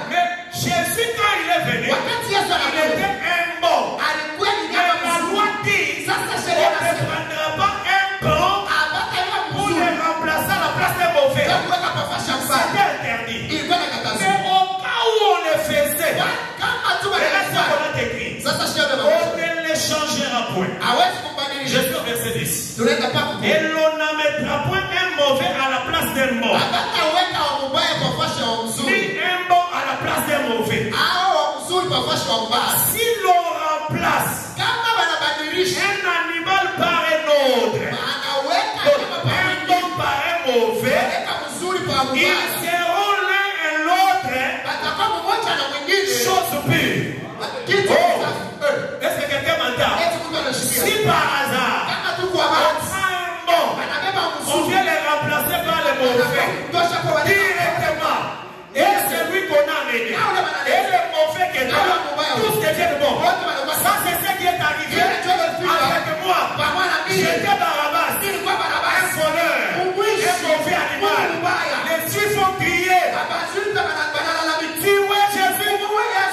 Mais Jésus, quand il est venu, il était un bon. Mais la loi dit, on ne prendra pas un bon pour le remplacer à la place d'un mauvais. C'était interdit. Mais au cas où on le faisait, on ne le changera point. Je suis au verset 10. Et l'on n'en mettra point un mauvais à la place d'un bon. Ni un bon à la place d'un mauvais. Si l'on remplace un animal par un autre, un bon par un mauvais, ils seront l'un et l'autre chose pure. Est-ce que quelqu'un m'entend? Si par hasard on prend un bon, on vient les remplacer par les mauvais directement, et c'est lui qu'on a amené, et le mauvais qui est là, tous deviennent bons. Ça c'est ce qui est arrivé avec moi. J'étais Barabbas, un voleur, un mauvais animal. Les Juifs ont crié, dis ouais Jésus,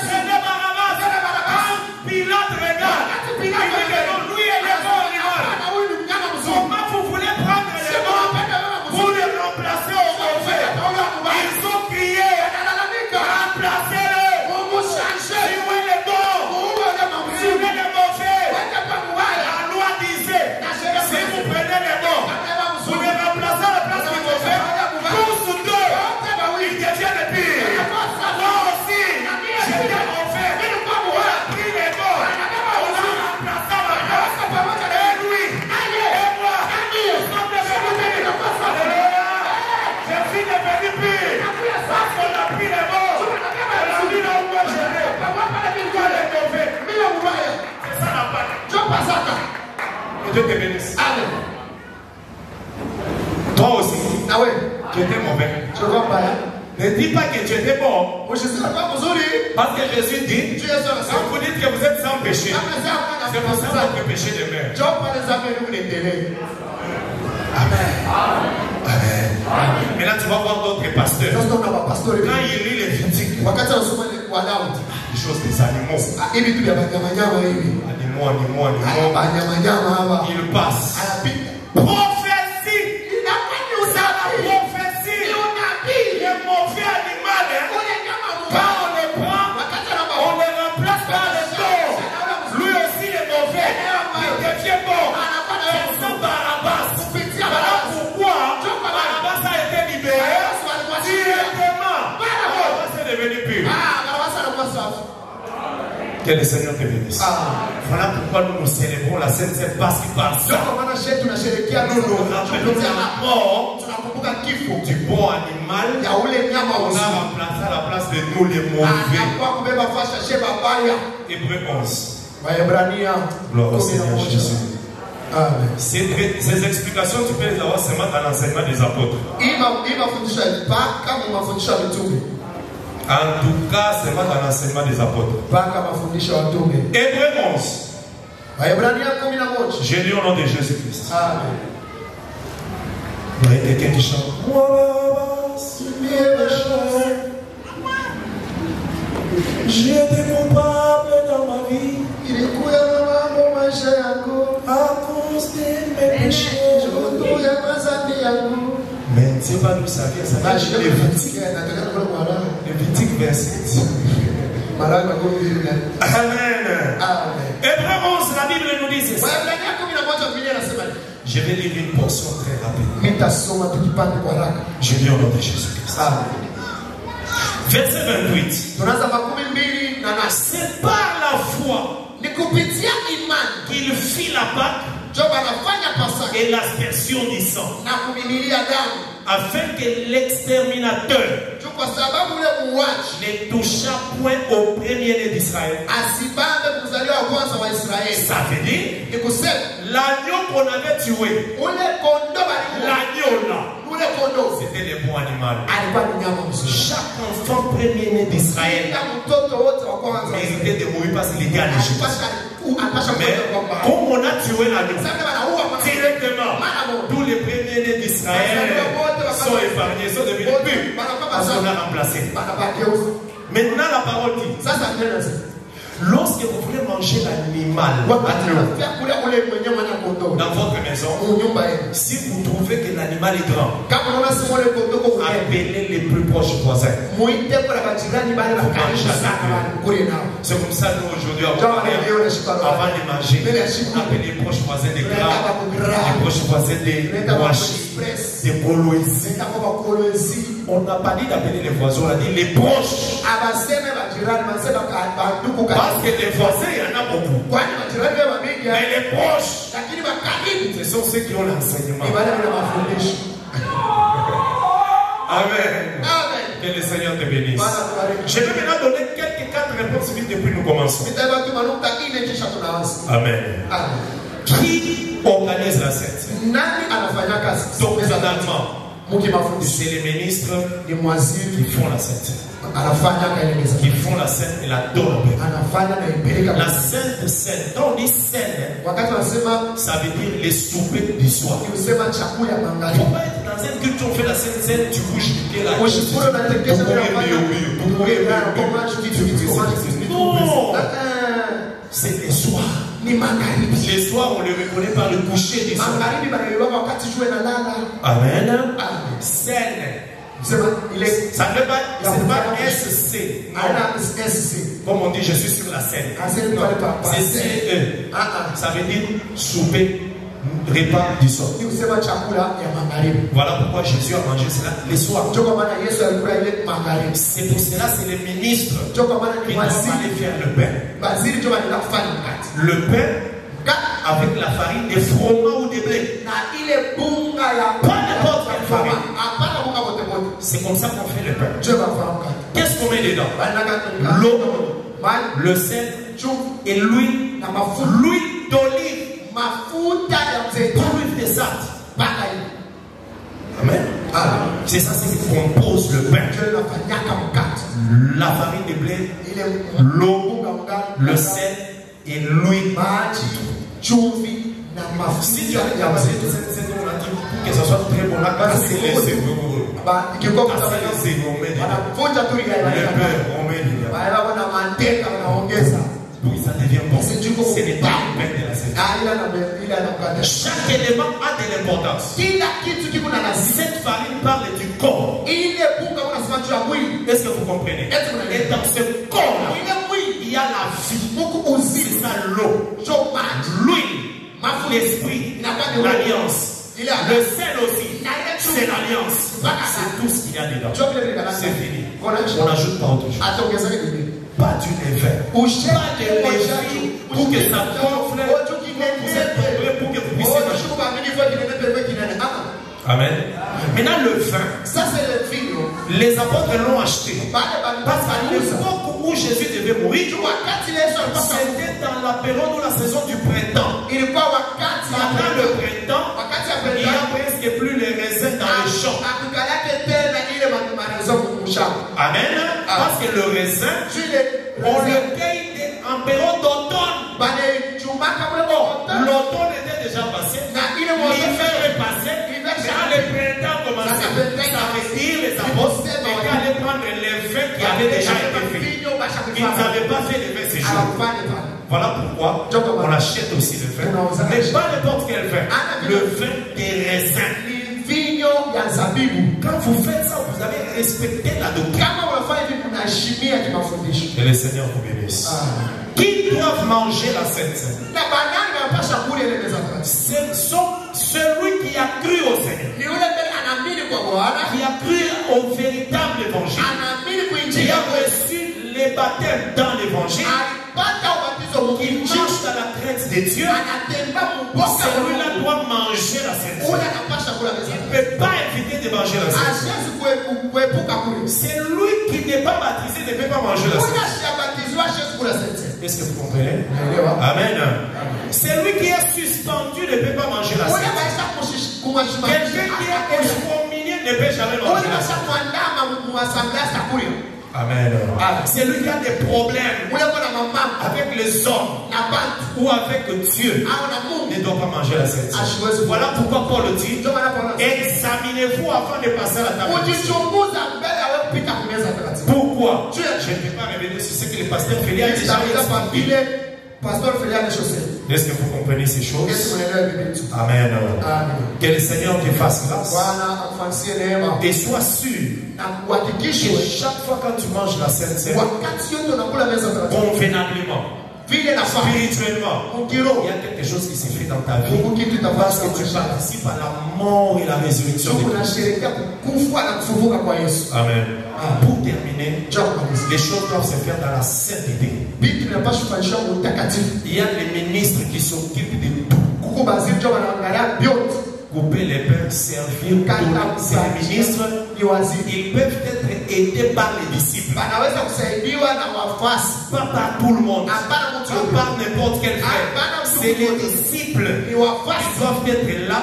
c'est le Barabbas. Pilate regarde, il dit que non, lui est le bon animal. Comment vous voulez prendre les bons pour les remplacer au mauvais? Ils ont crié, remplacez-le. Si vous êtes les bons, si vous êtes les mauvais, la loi disait, si vous prenez les bons, vous les remplacez à la place du mauvais, tous ou deux, ils deviennent pires. Moi aussi, j'étais mauvais, on a pris les bons, on a remplacé à la place. Et lui, et moi, nous sommes devenus pires. Je suis devenu pire, parce qu'on a pris les bons, on a mis là où moi j'étais. C'est ça la parole. Que Dieu te bénisse. Toi aussi, tu étais mauvais. Ne dis pas que tu étais bon. Parce que Jésus dit, quand vous dites que vous êtes sans péché, c'est pour ça que votre péché demeure. Amen. Amen. Maintenant, tu vas voir d'autres pasteurs. Quand ils lisent les critiques, les choses des animaux. Animaux. Ils passent. Prophétie. Ça la prophétie. Le mauvais animal, quand on le prend, on le remplace par le bon. Lui aussi, le mauvais, il devient bon. C'est ça Barabbas. Voilà pourquoi Barabbas a été libéré directement. Barabbas est devenu pur. Que le Seigneur te bénisse. Voilà pourquoi nous célébrons la Sainte Seine, parce que par ça, nous nous rappelons la mort du bon animal. On a remplacé à la place de nous les mauvais. Hébreux 11. Gloire au Seigneur Jésus. Amen. Ces explications, tu peux les avoir seulement dans l'enseignement des apôtres. En tout cas, seulement dans l'enseignement des apôtres. Hébreux 11. J'ai lu au nom de Jésus-Christ.
Amen.
Il y a quelqu'un qui chante. J'ai été coupable dans ma vie à cause de mes péchés. sais pas d'où ça vient. Ça vient de Lévitique. Lévitique 27. Amen. Hébreux 11, la Bible nous dit ceci. Je vais lire une portion très rapide. Je lis au nom de Jésus-Christ. Verset 28. C'est par la foi qu'il fit la Pâque et l'aspersion du sang, afin que l'exterminateur ne touchât point au premier-né d'Israël. Ça veut dire l'agneau qu'on avait tué, l'agneau là, c'était des bons animaux. Chaque enfant premier-né d'Israël méritait de mourir parce qu'il était en Égypte. Mais comme on a tué l'agneau directement, tous les premiers-nés d'Israël sont épargnés, sont devenus purs parce qu'on a remplacé. Maintenant la parole dit, lorsque vous voulez manger l'animal dans votre maison, si vous trouvez que l'animal est grand, appelez les plus proches voisins. C'est comme ça nous aujourd'hui, avant de manger, appelez les proches voisins des gras, les proches voisins des Ouachi, des Koloesi. On n'a pas dit d'appeler les voisins, on a dit les proches. Parce que les voisins, il y en a beaucoup. Mais les proches, ce sont ceux qui ont l'enseignement. Amen. Que le Seigneur te bénisse. Je vais maintenant donner quelques 4 réponses vite depuis nous commençons. Amen. Qui organise la scène? Donc, c'est les ministres qui font la scène. Qui font la scène et la donnent. La Sainte Seine, quand on dit scène, ça veut dire les soupers du soir. Pourquoi être dans une culture, on fait la Sainte Seine, tu bouges du pied là. Non, c'est les soirs. Les soirs, on les reconnaît par le coucher du soir. Amen. Scène. Ça ne veut pas, c'est pas SC. Comme on dit, je suis sur la scène. C'est CE. Ça veut dire souper, repas du soir. Voilà pourquoi Jésus a mangé cela les soirs. C'est pour cela c'est les ministres qui doivent aller faire le pain. Le pain avec la farine de froment ou de blé. Pas n'importe quelle farine. C'est comme ça qu'on fait le pain. Qu'est-ce qu'on met dedans? L'eau, le sel et l'huile. L'huile d'olive. L'huile de sat. Amen. C'est ça, c'est ce qui compose le pain. La farine de blé, l'eau, le sel et l'huile. Si tu as regardé pour que ça soit très bon, là, c'est les égaux. Le beurre, on met oui, ça devient bon. Ce n'est pas le pain de la scène. Chaque élément a de l'importance. Cette farine parle du corps. Est-ce que vous comprenez? Et dans ce corps, il y a la vie. C'est ça l'eau, l'huile, l'esprit, l'alliance. Le sel aussi, c'est l'alliance. C'est tout ce qu'il y a dedans. C'est fini. On n'ajoute pas autre chose. Pas du levain. Pas de levure pour que ça gonfle. Pour que vous puissiez manger. Amen. Maintenant le vin, ça c'est le vin. Les apôtres l'ont acheté. Parce qu'à l'époque où Jésus devait mourir, c'était dans la période ou la saison du printemps. Pendant le printemps, il n'y a presque plus les raisins dans les champs. Amen. Parce que le raisin, on le cueille en période d'automne. L'automne était déjà passé. L'hiver est passé. Quand le printemps commençait, ça veut dire les apôtres étaient allés prendre les vins qui avaient déjà été faits. Ils n'avaient pas fait les vins ces jours. Voilà pourquoi on achète aussi le vin. Mais pas n'importe quel vin. Le vin des raisins. Quand Quand vous faites ça, vous avez respecté la doctrine. Que le Seigneur vous bénisse. Qui doivent manger la Sainte Seine? Ce sont celui qui a cru au Seigneur, qui a cru au véritable évangile, qui a reçu les baptêmes dans l'évangile, qui marche dans la crainte de Dieu. Celui-là doit manger la Sainte Seine. Il ne peut pas éviter de manger la Sainte Seine. Celui qui n'est pas baptisé ne peut pas manger la Sainte Seine. Est-ce que vous comprenez? Amen. Celui qui est suspendu ne peut pas manger la Sainte Seine. Quelqu'un qui est excommunié ne peut jamais manger la Sainte Seine. Amen. Celui qui a des problèmes avec les hommes ou avec Dieu ne doit pas manger la Sainte Seine. Voilà pourquoi Paul dit: examinez-vous afin de passer à la table. Pourquoi? Je ne vais pas revenir sur ce que le pasteur Félix a déjà expliqué. Est-ce que vous comprenez ces choses? Amen. Que le Seigneur te fasse grâce. Et sois sûr que chaque fois quand tu manges la Sainte Seine, convenablement, spirituellement, il y a quelque chose qui se fait dans ta vie parce que tu participes à la mort et la résurrection de Christ. Amen. Pour terminer, les choses doivent se faire dans la sainteté. Il y a les ministres qui s'occupent de tout. Couper les pains, servir tous les ministres. Ils peuvent être aidés par les disciples. Pas par tout le monde. Pas par n'importe quel frère. C'est les disciples qui doivent être là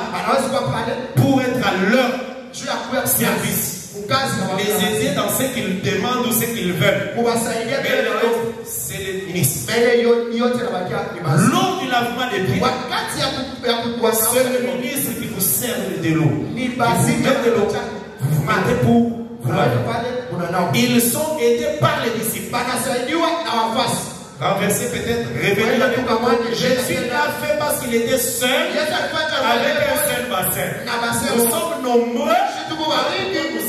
pour être à leur service. Les aider dans ce qu'ils demandent ou ce qu'ils veulent. Mais c'est les ministres. L'eau du lavement des pieds, c'est le ministre qui vous sert de l'eau. Vous mettez de l'eau, vous mettez pour vous laver. Ils sont aidés par les disciples. Renverser peut-être, revenir à Jésus l'a fait parce qu'il était seul avec un seul bassin. Nous sommes nombreux, nous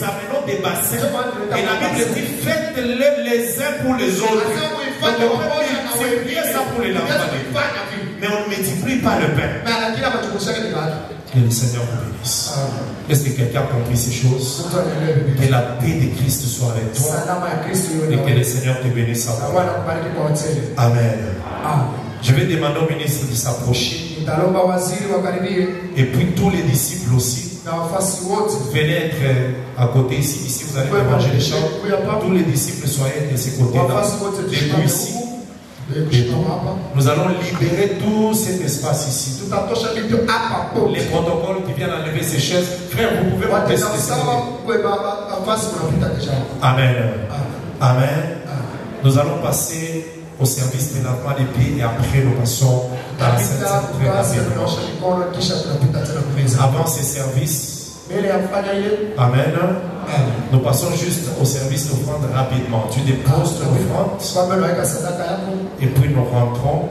amenons des bassins. Et la Bible dit: faites-les les uns pour les autres. Donc on peut multiplier ça pour les enfants. Mais on ne multiplie pas le pain. Que le Seigneur vous bénisse. Est-ce que quelqu'un a compris ces choses? Que la paix de Christ soit avec toi. Et que le Seigneur te bénisse à toi. Amen. Je vais demander au ministre de s'approcher. Et puis tous les disciples aussi. Venez être à côté ici. Ici vous allez manger les champs. Tous les disciples soyez de ces côtés-là. Depuis ici. Nous allons libérer tout cet espace ici. Les protocoles qui viennent enlever ces chaises. Frère, vous pouvez monter sur ces côtés. Amen. Amen. Nous allons passer au service de lavement des pieds et après nous passons dans la Sainte Seine très rapidement. Avant ces services, amen, nous passons juste au service d'offrande rapidement. Tu déposes ton offrande et puis nous rentrons,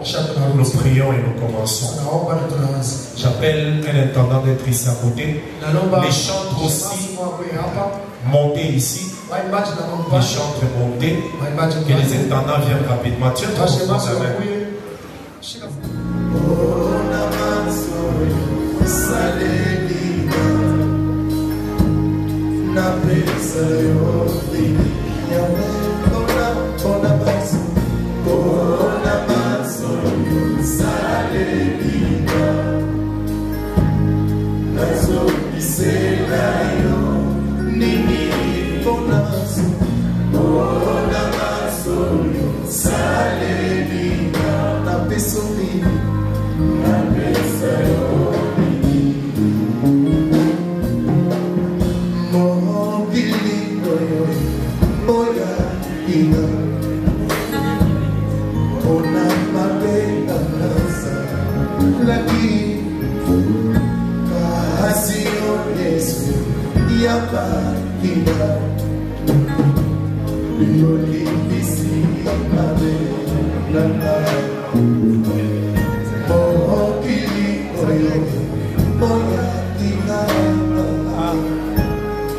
nous prions et nous commençons. J'appelle un intendant d'être ici à côté. Les chantres aussi, montez ici. Les chantres montez. Que les intendants viennent rapidement. Tiens ton offrande avec. Na pesa yote ona maso salelina nazo iselayo nini ona maso salelina na pesa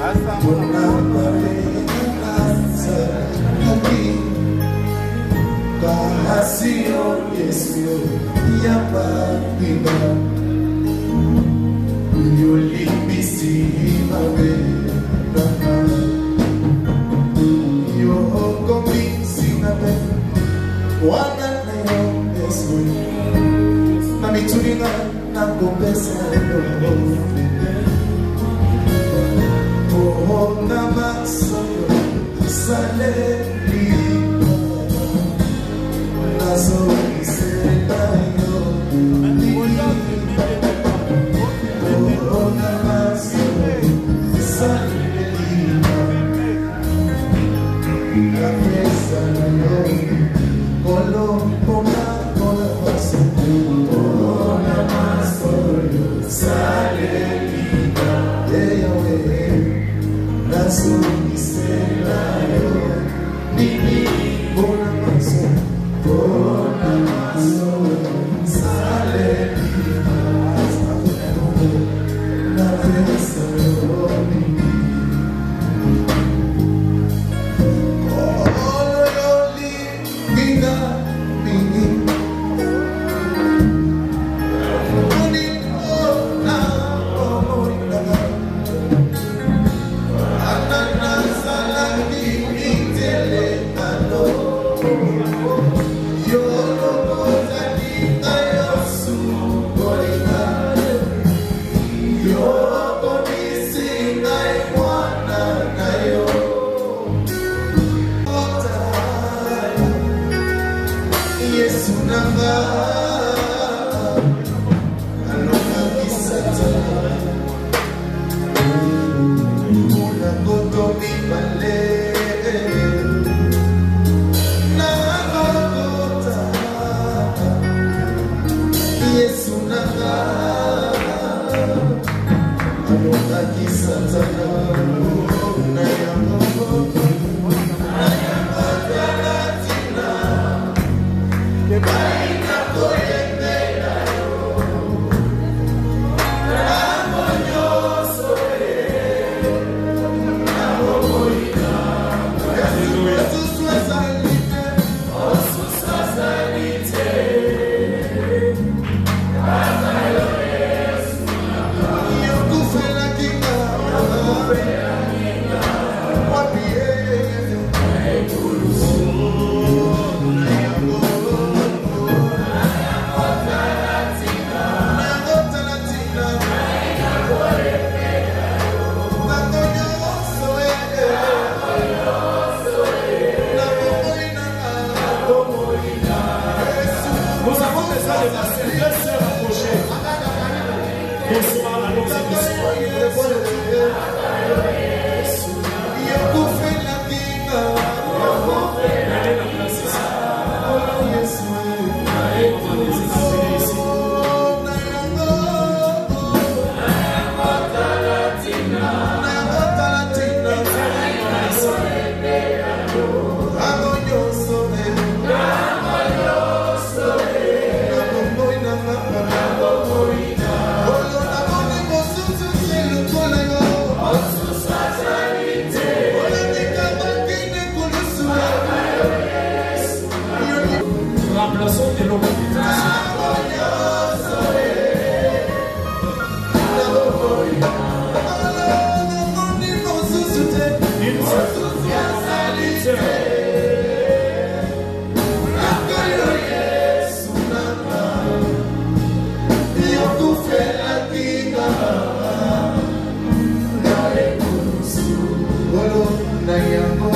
Hasta
Nayango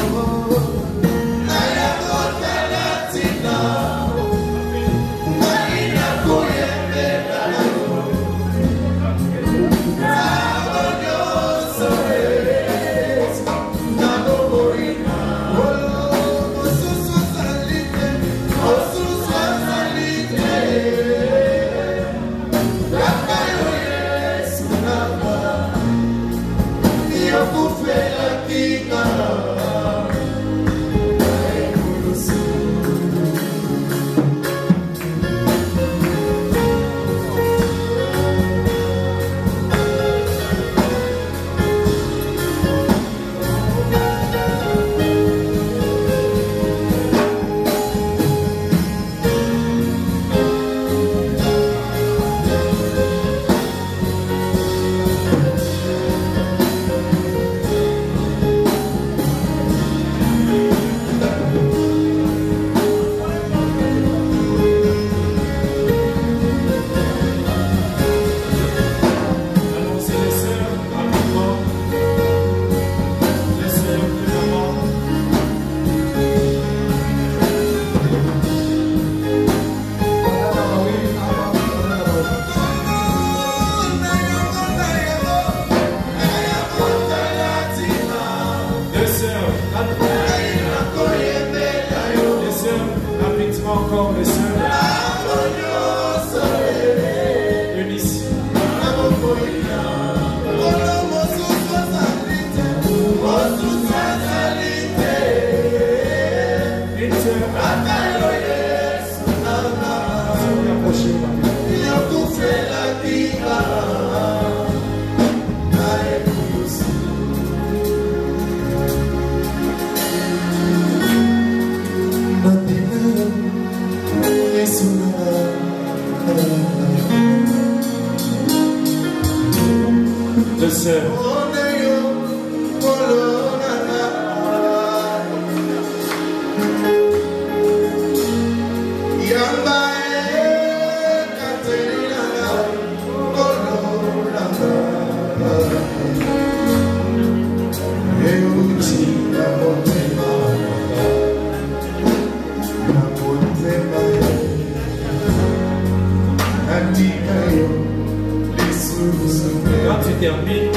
Quand tu termines,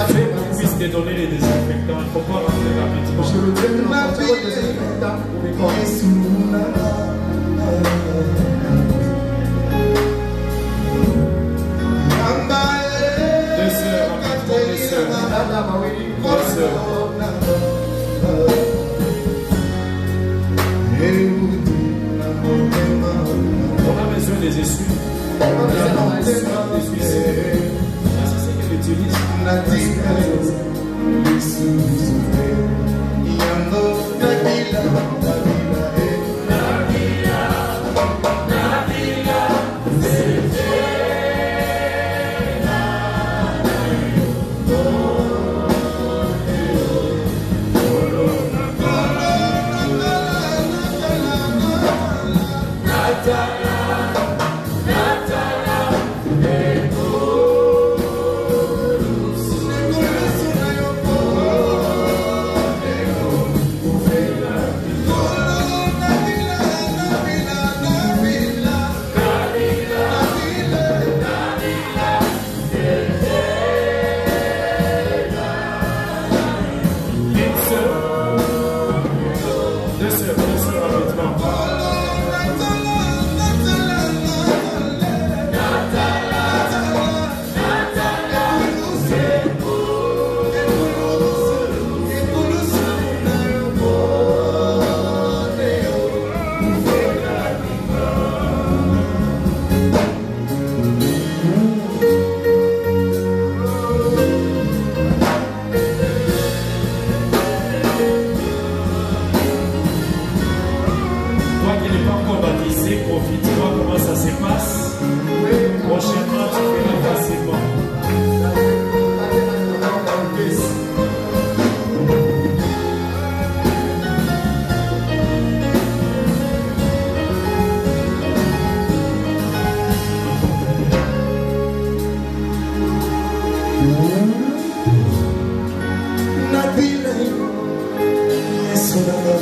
fais qu'on puisse te donner les désinfectants. Il ne faut pas rentrer rapidement. Deux sœurs, on a besoin des essuies. C'est ce qu'elle utilise.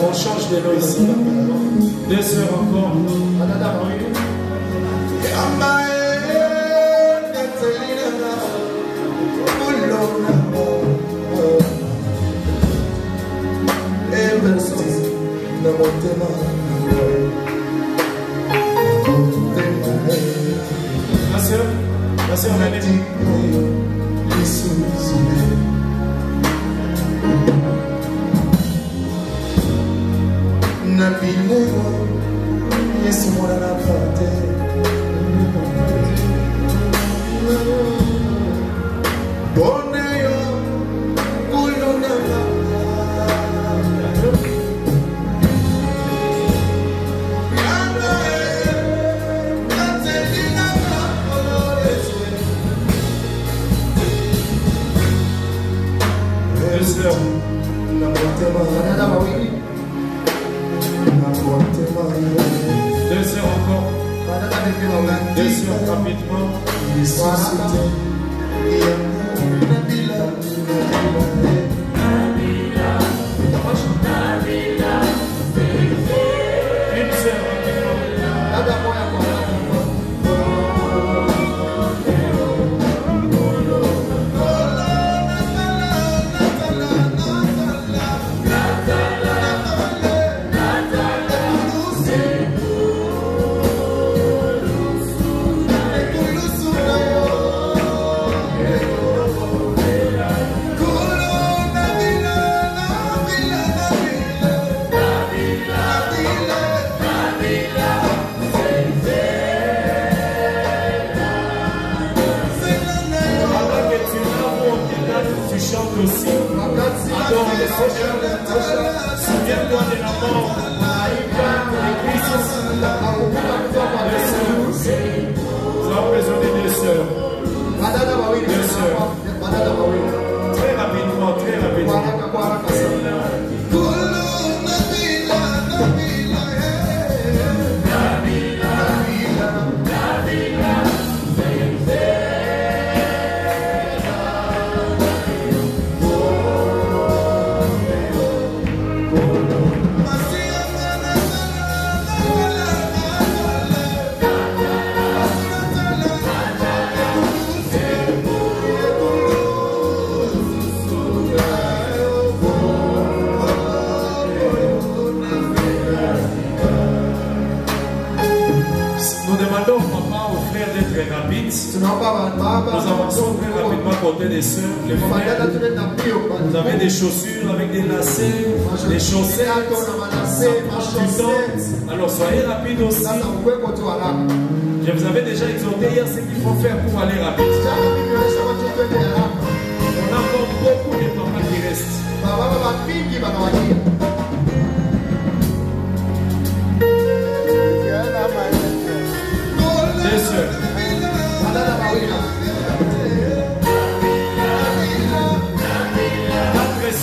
On change de l'eau ici. Deux sœurs encore. La sœur l'a dit. Deux sœurs encore. Deux sœurs rapidement. Une sœur souviens-toi de la mort de Christ. Nous avons besoin de deux sœurs. Deux sœurs. Très rapidement, très rapidement. Nous avançons très rapidement à côté des sœurs. Les frères, vous avez des chaussures avec des lacets, des chaussettes, ça prend du temps. Alors soyez rapides aussi. Je vous avais déjà exhorté hier ce qu'il faut faire pour aller rapide. On a encore beaucoup de papas qui restent. Deux sœurs.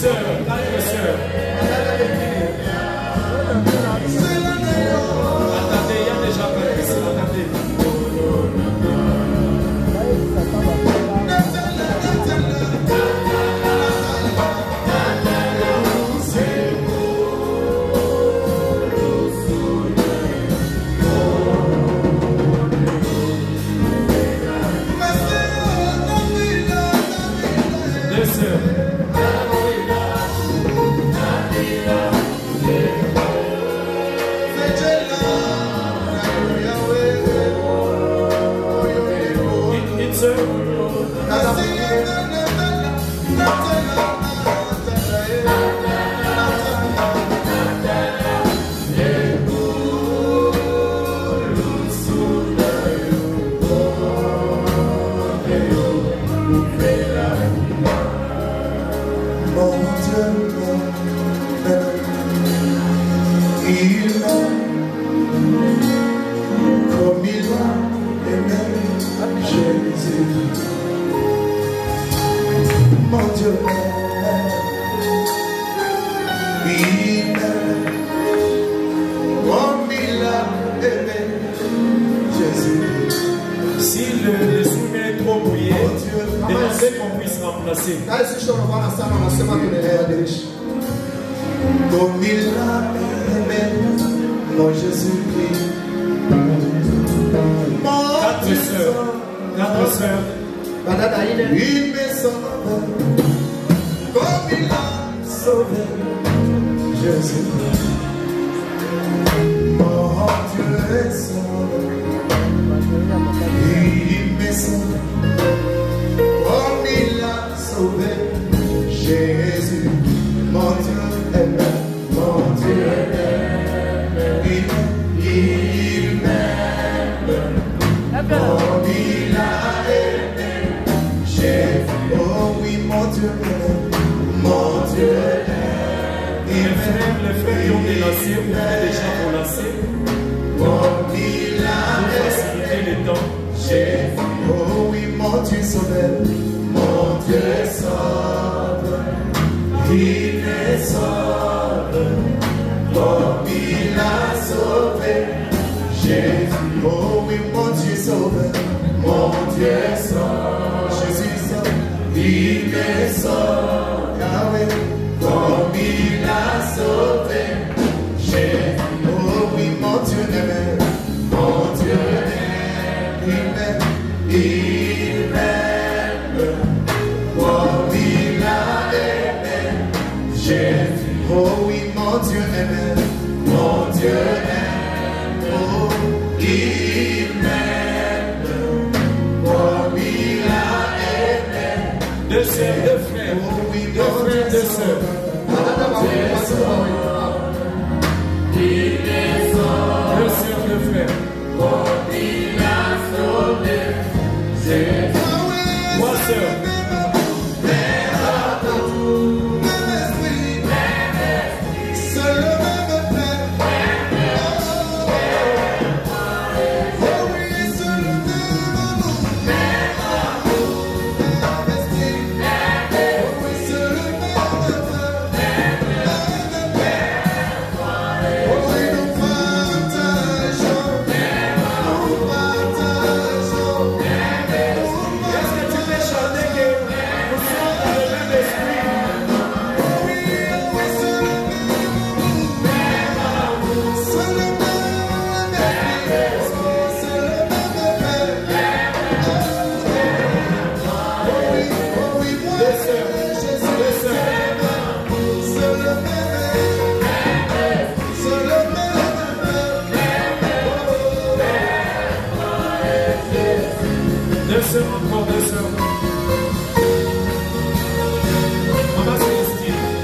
Quatre sœurs. Attendez, il y a déjà quatre sœurs. Attendez. Si le soumet est trop mouillé, demandez qu'on puisse remplacer.
Comme il a aimé mon Jésus-Christ.
Quatre sœurs.
Il me sauve comme il a sauvé Jésus-Christ. Mon Dieu est sauvé. Il me sauve comme il a sauvé Jésus. Mon Dieu est là, mon Dieu est là. Il m'aime comme il a aimé Jésus. Oh oui, mon Dieu est, mon Dieu est.
Les frères qui ont des lacets, vous avez déjà vos lacets.
Comme il a
faciliter les temps.
Jésus. Oh oui, mon Dieu sauveur, mon Dieu sauve. Il est sauve, comme il a sauvé Jésus. Oh oui, mon Dieu sauve, mon Dieu sauve. Jésus sauve, il est sauve. Yahweh, comme il a sauvé Jésus. Oh oui, mon Dieu aimé, mon Dieu aime, il m'aime, comme il a aimé Jésus. Oh oui, mon Dieu aime, mon Dieu aime, oh, il m'aime, comme il a aimé.
Deux sœurs, deux frères. sœurs encore, deux sœurs. Maman Célestine.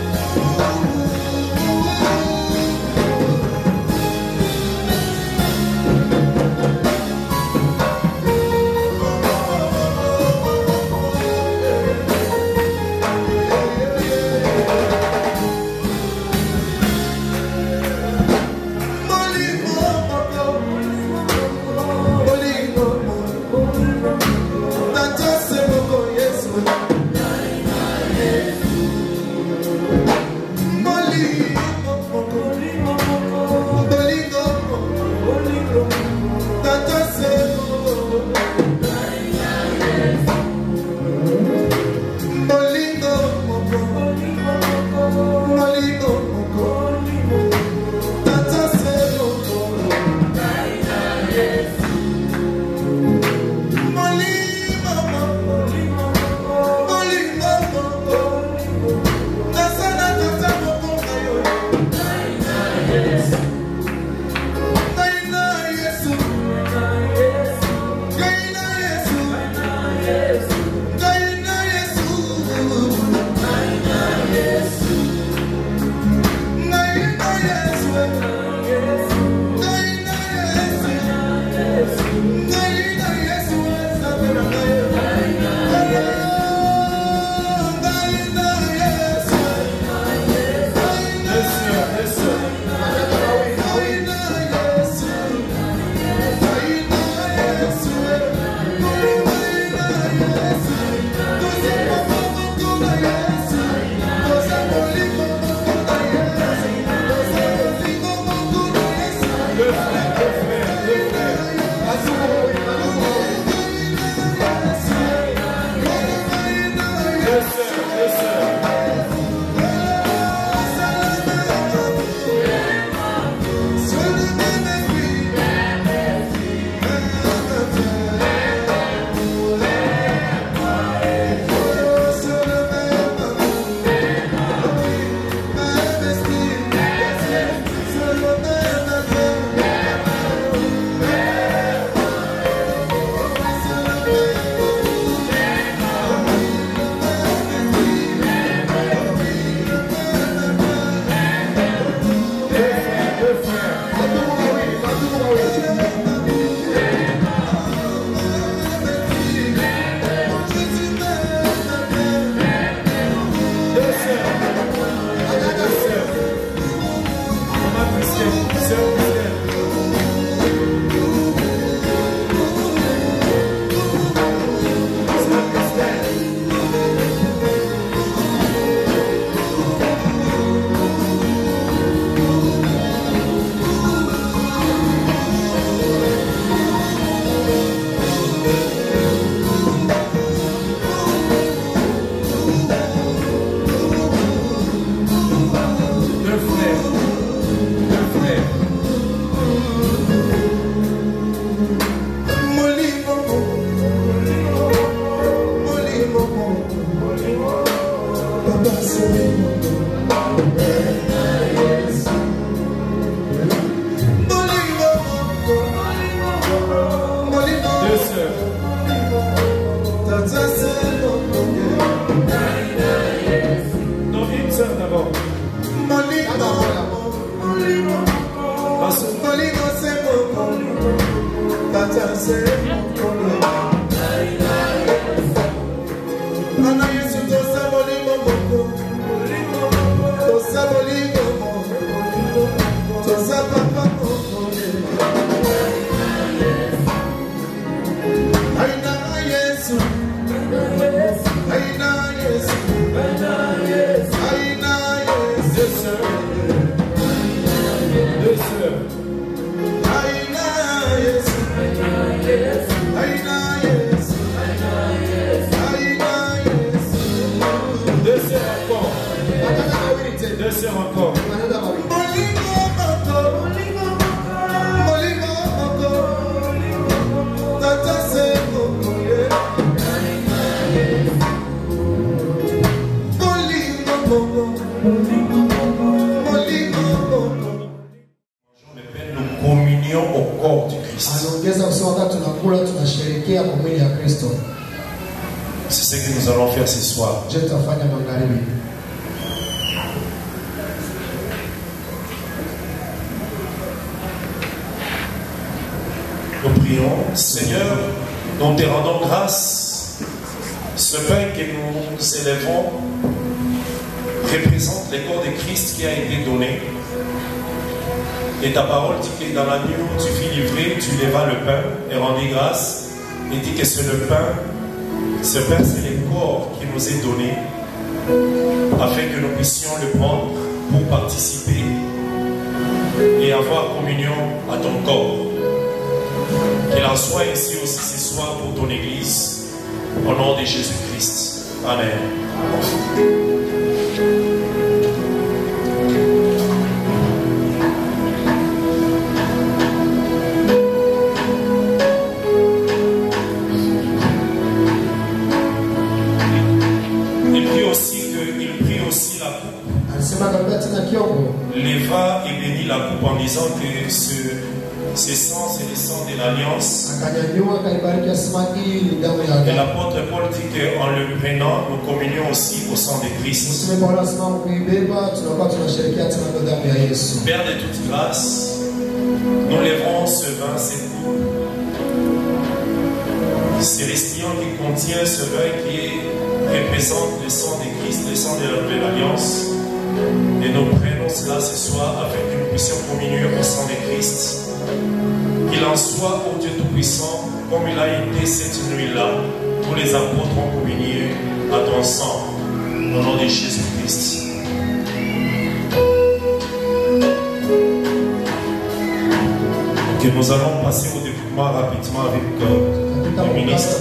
C'est ce que nous allons faire ce soir. Nous prions, Seigneur, nous te rendons grâce. Ce pain que nous élevons représente le corps de Christ qui a été donné. Et ta parole dit que dans la nuit où tu fus livré, tu levas le pain et rendis grâce. Et dit que c'est le pain, ce pain c'est le corps qui nous est donné afin que nous puissions le prendre pour participer et avoir communion à ton corps. Qu'il en soit ici aussi ce soir pour ton Église, au nom de Jésus-Christ. Amen. Leva et bénit la coupe en disant que ce sang, c'est le sang de l'Alliance. Et l'apôtre Paul dit qu'en le prenant, nous communions aussi au sang de Christ. Père de toute grâce, nous lèverons ce vin, cette coupe, ce récipient qui contient ce vin qui représente le sang de Christ, le sang de l'Alliance. Et nous prenons cela ce soir afin que nous puissions communier au sang de Christ. Qu'il en soit, ô Dieu Tout-Puissant, comme il a été cette nuit-là, tous les apôtres ont communié à ton sang, au nom de Jésus-Christ. Ok, nous allons passer au développement rapidement avec le ministre.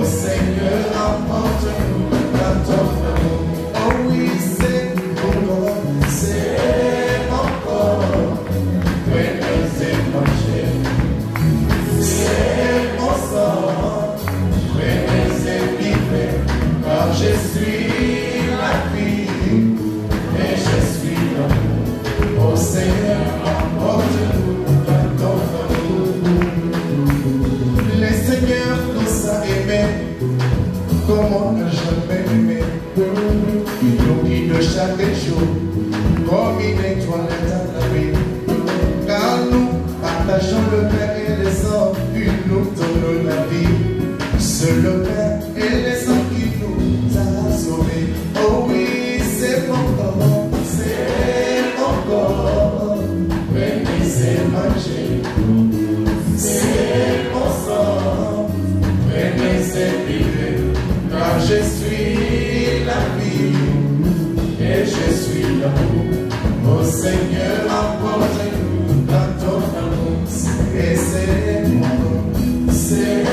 Seigneur, apporte-nous chaque jour, comme une étoile dans la nuit. Car nous partageons le pain et les hommes, il nous donne la vie. C'est le pain et les hommes qui nous a sauvés. Oh oui, c'est mon corps, c'est mon corps. Venez, c'est manger, c'est mon sang. Venez, c'est vivre, car je suis la vie et je suis l'amour. Oh Seigneur, emporte-nous dans ton amour. Et c'est mon corps, c'est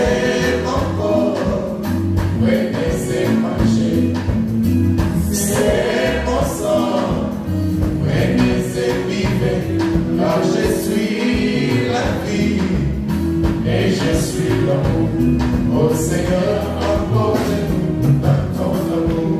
mon corps. Venez, c'est manger, c'est mon sang. Venez, c'est vivre, car je suis la vie et je suis l'amour. Oh Seigneur, emporte-nous dans ton amour.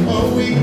Oh, we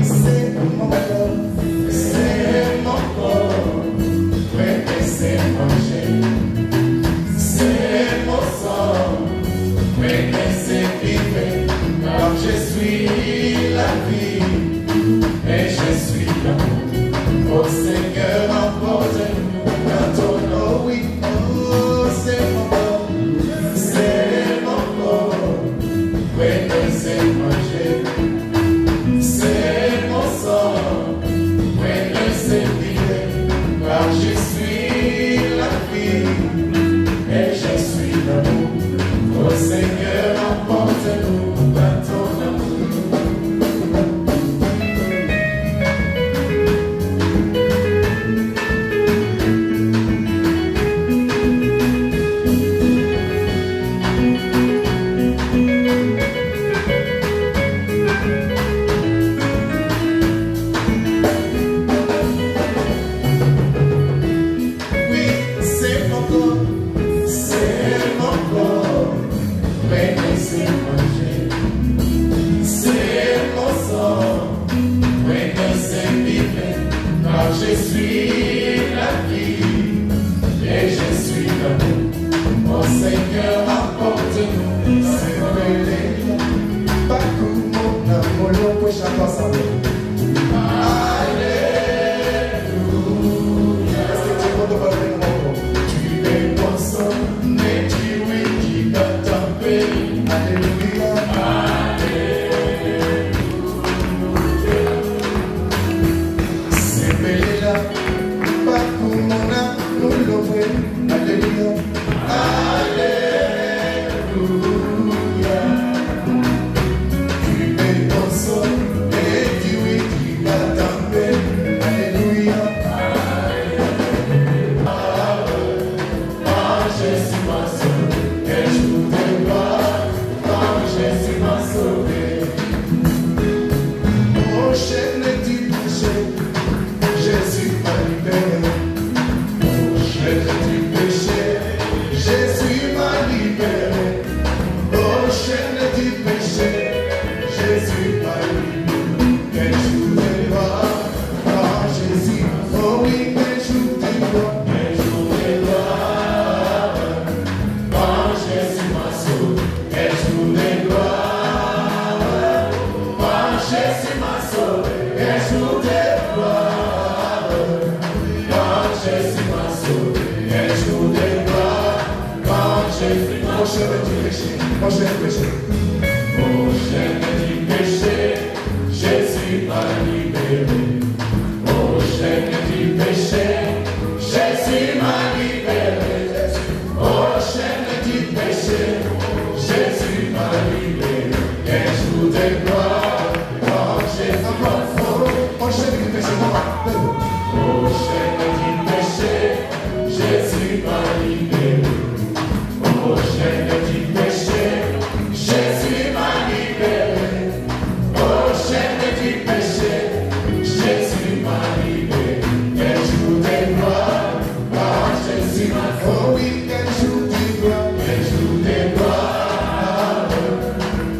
sauvé. Alléluia. Alléluia. Tu es ton sol et tu es qui va tomber. Alléluia. Quand Jésus m'a sauvé, et je voudrais voir quand Jésus m'a sauvé. Mon chaîne du péché, Jésus m'a libéré. Mon chaîne du péché, Jésus m'a libéré. Mon chaîne du péché, Jésus m'a libéré. Quel jour de gloire, quand Jésus, oh oui, quel jour de gloire, quel jour de gloire, quand Jésus m'a sauvé, quel jour de gloire, quand Jésus m'a sauvé, quel jour de gloire, quand Jésus m'a sauvé, quel jour de gloire, quand Jésus m'a sauvé. Mon chaîne du péché, mon chaîne du péché, Jésus m'a libéré. Mon chaîne du péché, Jésus m'a libéré. Mon chaîne du péché, Jésus m'a libéré. Quel jour de gloire, quand Jésus m'a sauvé. Mon chaîne du péché, mon chaîne du péché, Jésus m'a libéré. Mon chaîne du péché, Jésus m'a libéré. Mon chaîne du péché, Jésus m'a libéré. Quel jour de gloire, quand Jésus m'a sauvé. Oh oui, quel jour de gloire, quel jour de gloire,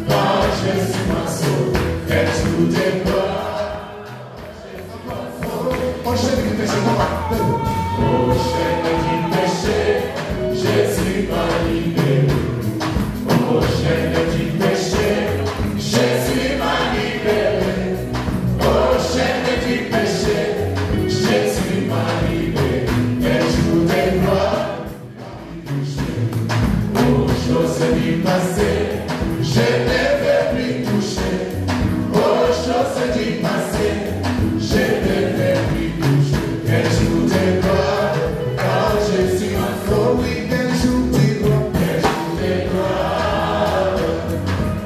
quand Jésus m'a sauvé. Quel jour de gloire, mon chaîne du péché, mon chaîne du péché, Jésus m'a libéré. Mon chaîne du péché, Jésus m'a libéré. Mon chaîne du péché, Jésus m'a libéré. Quel jour de gloire, aux choses du passé, je ne vais plus toucher. Aux choses du passé, je ne vais plus toucher. Quel jour de gloire, quand Jésus m'a sauvé. Oui, quel jour de gloire, quel jour de gloire,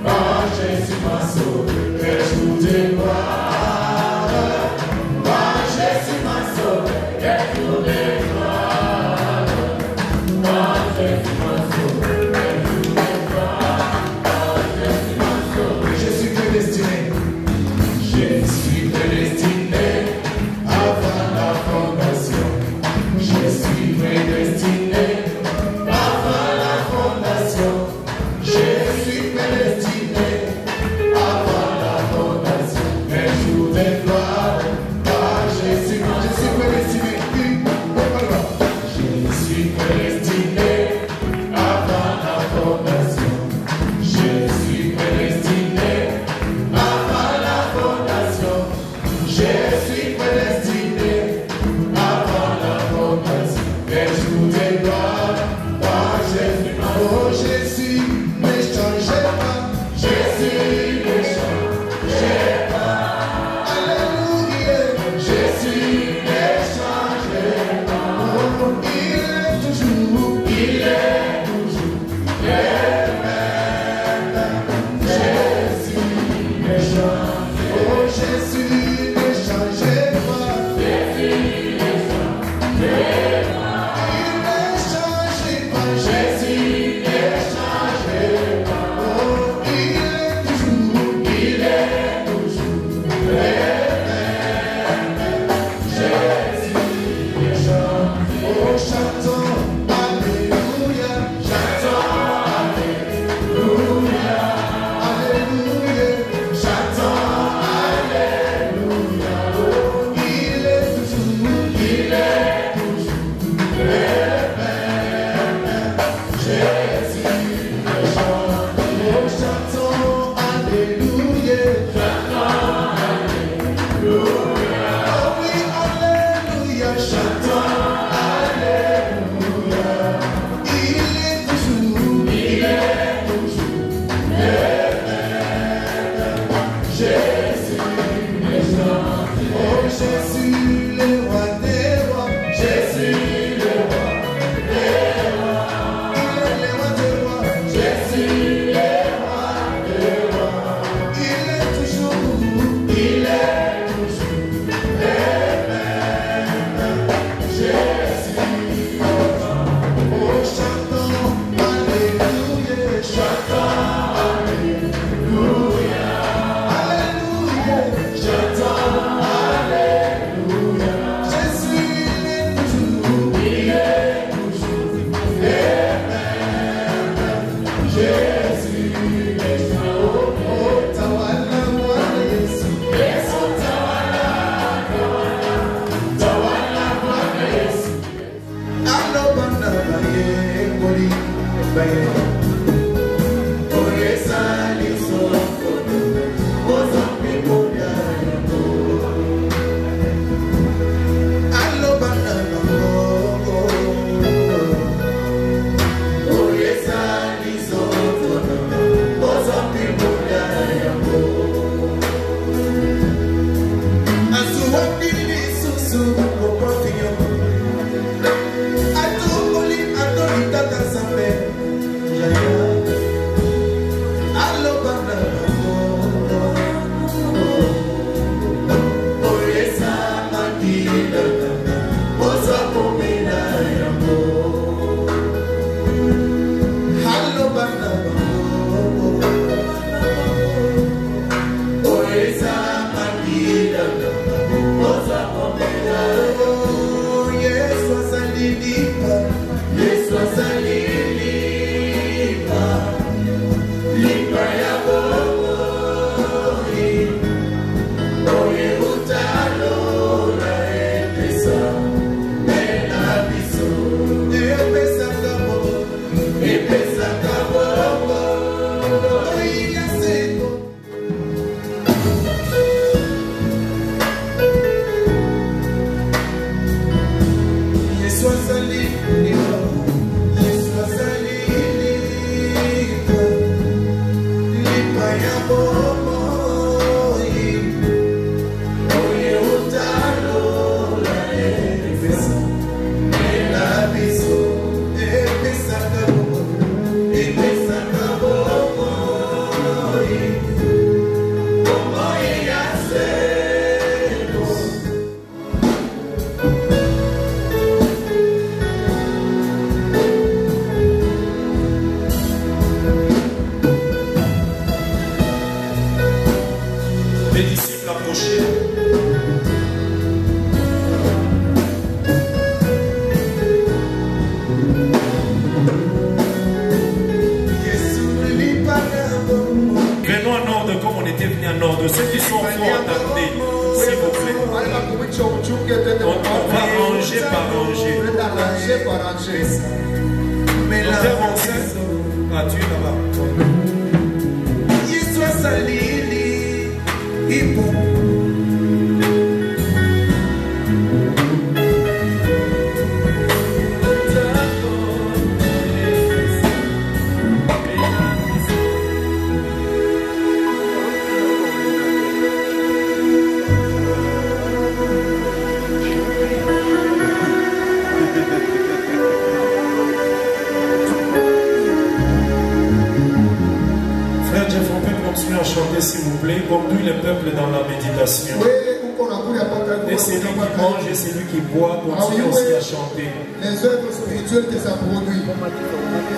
quand Jésus m'a sauvé. Quel jour de gloire, quand Jésus m'a sauvé. Quel jour de gloire, quand Jésus m'a sauvé. Quel jour de gloire, quand Jésus m'a sauvé. Je suis prédestiné. Je suis prédestiné avant la fondation. Je suis prédestiné avant la fondation. Je suis prédestiné avant la fondation. Quel jour de gloire, quand Jésus m'a sauvé. Je suis prédestiné. Je suis prédestiné avant la fondation. Je suis prédestiné avant la fondation. Je suis prédestiné avant la fondation. Quel jour de gloire, quand Jésus m'a sauvé. Oh Jésus, ne changez pas. Jésus, ne changez pas. Alléluia. Jésus, ne changez pas. Oh, il est toujours le même. Jésus, ne changez pas. Oh Jésus, ne changez pas. Jésus, ne changez pas. Il est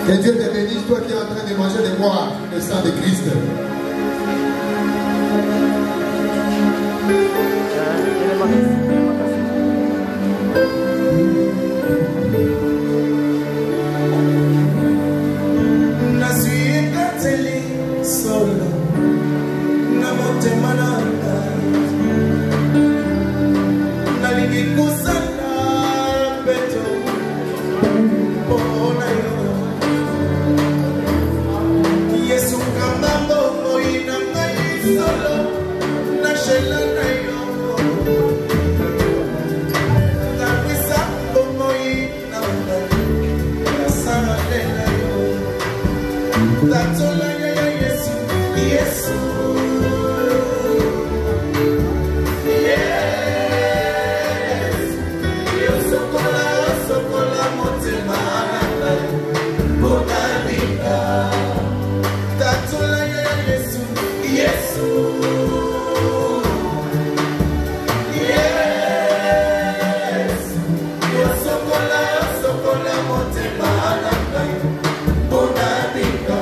Que Dieu te bénisse, toi qui es en train de manger de boire le sang de Christ.
Sokola, sokola, mote mana, bona bika.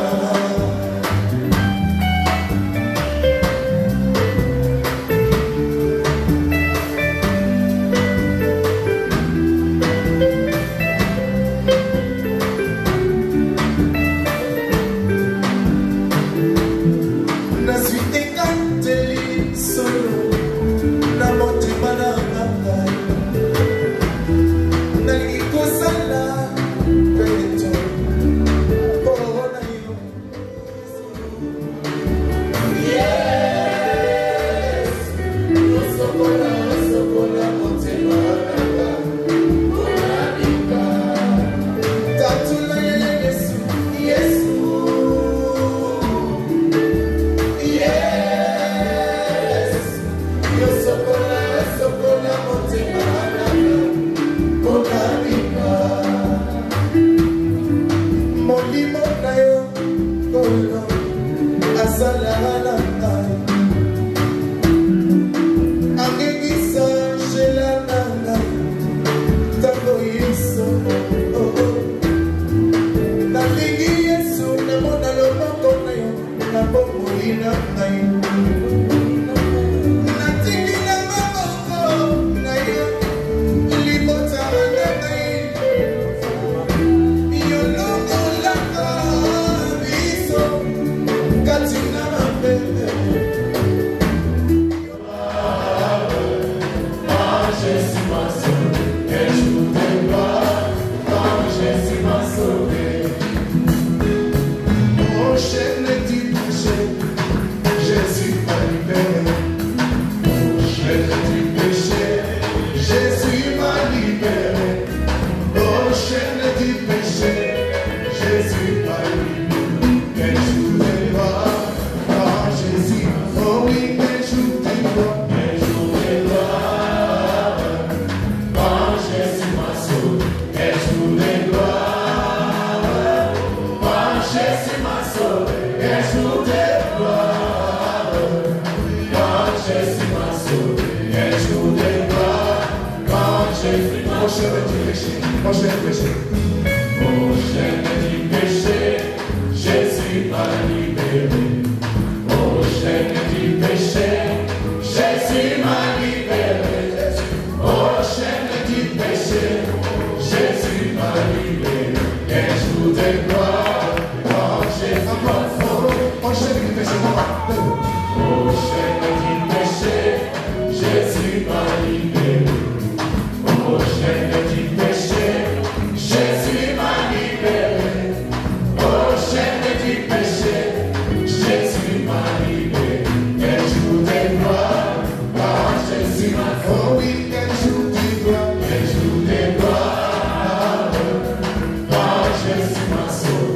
Jésus m'a sauvé.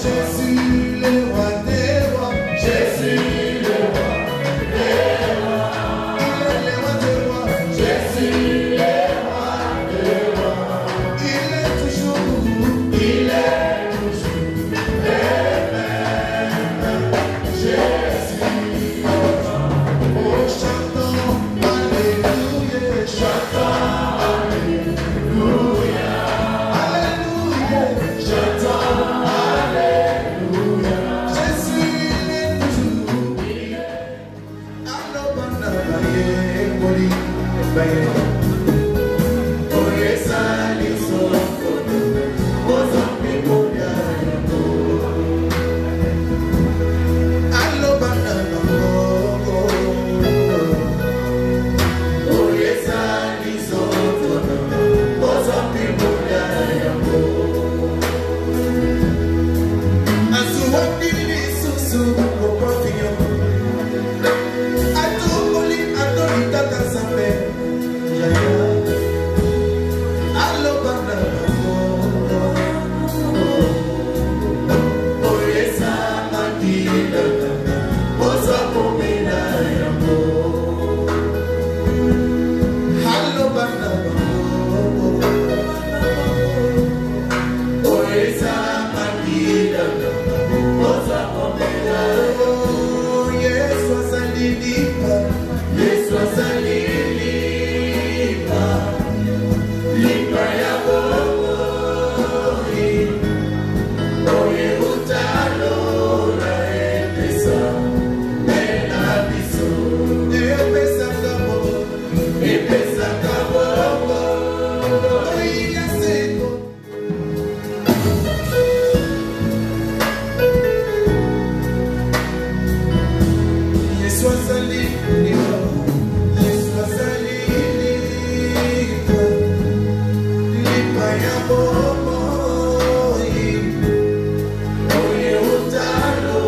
Jésus le roi des rois, Jésus le roi des rois, il est le roi des rois, Jésus le roi des rois, il est toujours le même, Jésus. Oh, chantons Alléluia, chantons Alléluia, Alléluia, chantons Alléluia. Jésus il est toujours. Alors bana baye moli baye. Oh yes ali so ozambi moya yo. Alors bana oh yes ali so ozambi moya yo. Azuwandiri susu okofinyo atokoli atoli tata sambe jaya alobana oyesa mandila ozapomena yamo alobana oyesa mandila ozapomena Yesu asalilipa Yesu asalilipa lipa ya boi oye utalo la epesa mena biso epesa kabo oye seko Yesu asalilipa Yesu asalilipa lipa ya boi oye utalo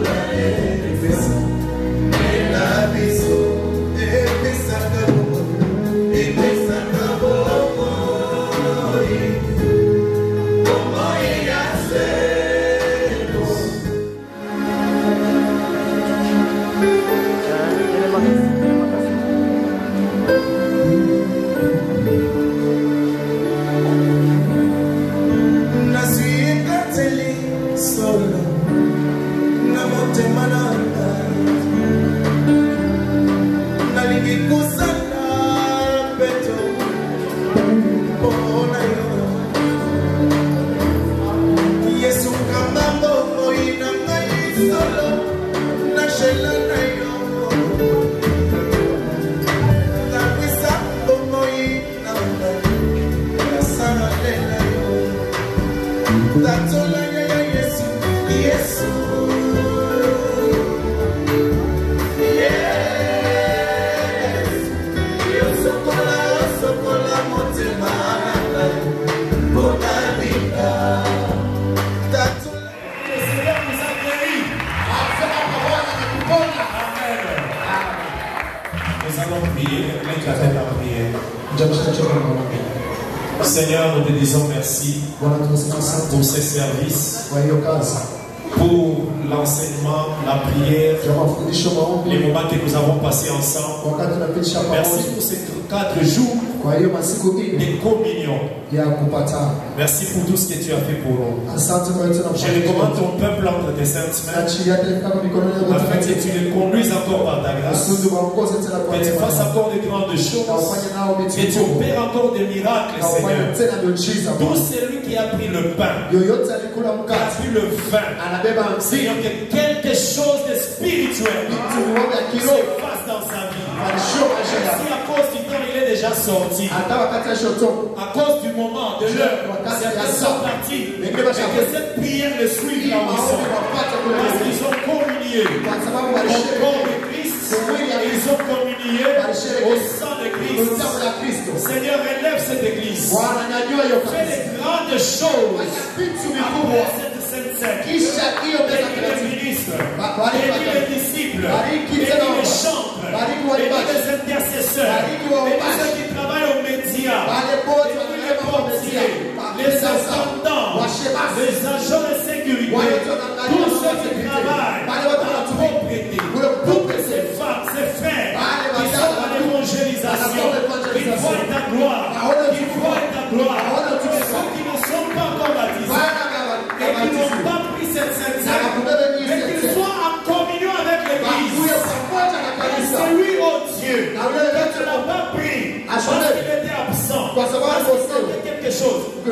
la epesa mena biso epesa kabo oye yaseko. Nasuyekateli solo na motema nanga nalingi kusana peto mpona yo Yesu kamambo moi na ngai solo na shela na yo nakwisa moi na ngai nasana lela yo Tatola ya Yesu, Yesu. Yes. Yo sokola motema bona vida. Tatola.
Le Seigneur nous a guéris.
Nous allons prier, éclater la prière. Seigneur, nous te disons merci pour ces services, pour l'enseignement, la prière, les moments que nous avons passés ensemble. Merci pour ces 4 jours de communion. Merci pour tout ce que tu as fait pour nous. Je recommande ton peuple entre tes saintes mains, afin que tu les conduises encore par ta grâce, que tu fasses encore de grandes choses, que tu opères encore des miracles, Seigneur. Tout celui qui a pris le pain, qui a pris le vin, Seigneur, que quelque chose de spirituel se passe dans sa vie. Si à cause du temps il est déjà sorti, à cause du moment, de l'heure, certains sont partis, mais que cette prière le suive là où ils sont, parce qu'ils ont communié au corps de Christ, et ils ont communié au sang de Christ. Seigneur, élève cette église, fais des grandes choses après cette sainte scène. Bénis les ministres, bénis les disciples, bénis les chantres, bénis les intercesseurs, bénis ceux qui travaillent aux médias, bénis les portiers, les assistants, les agents de sécurité,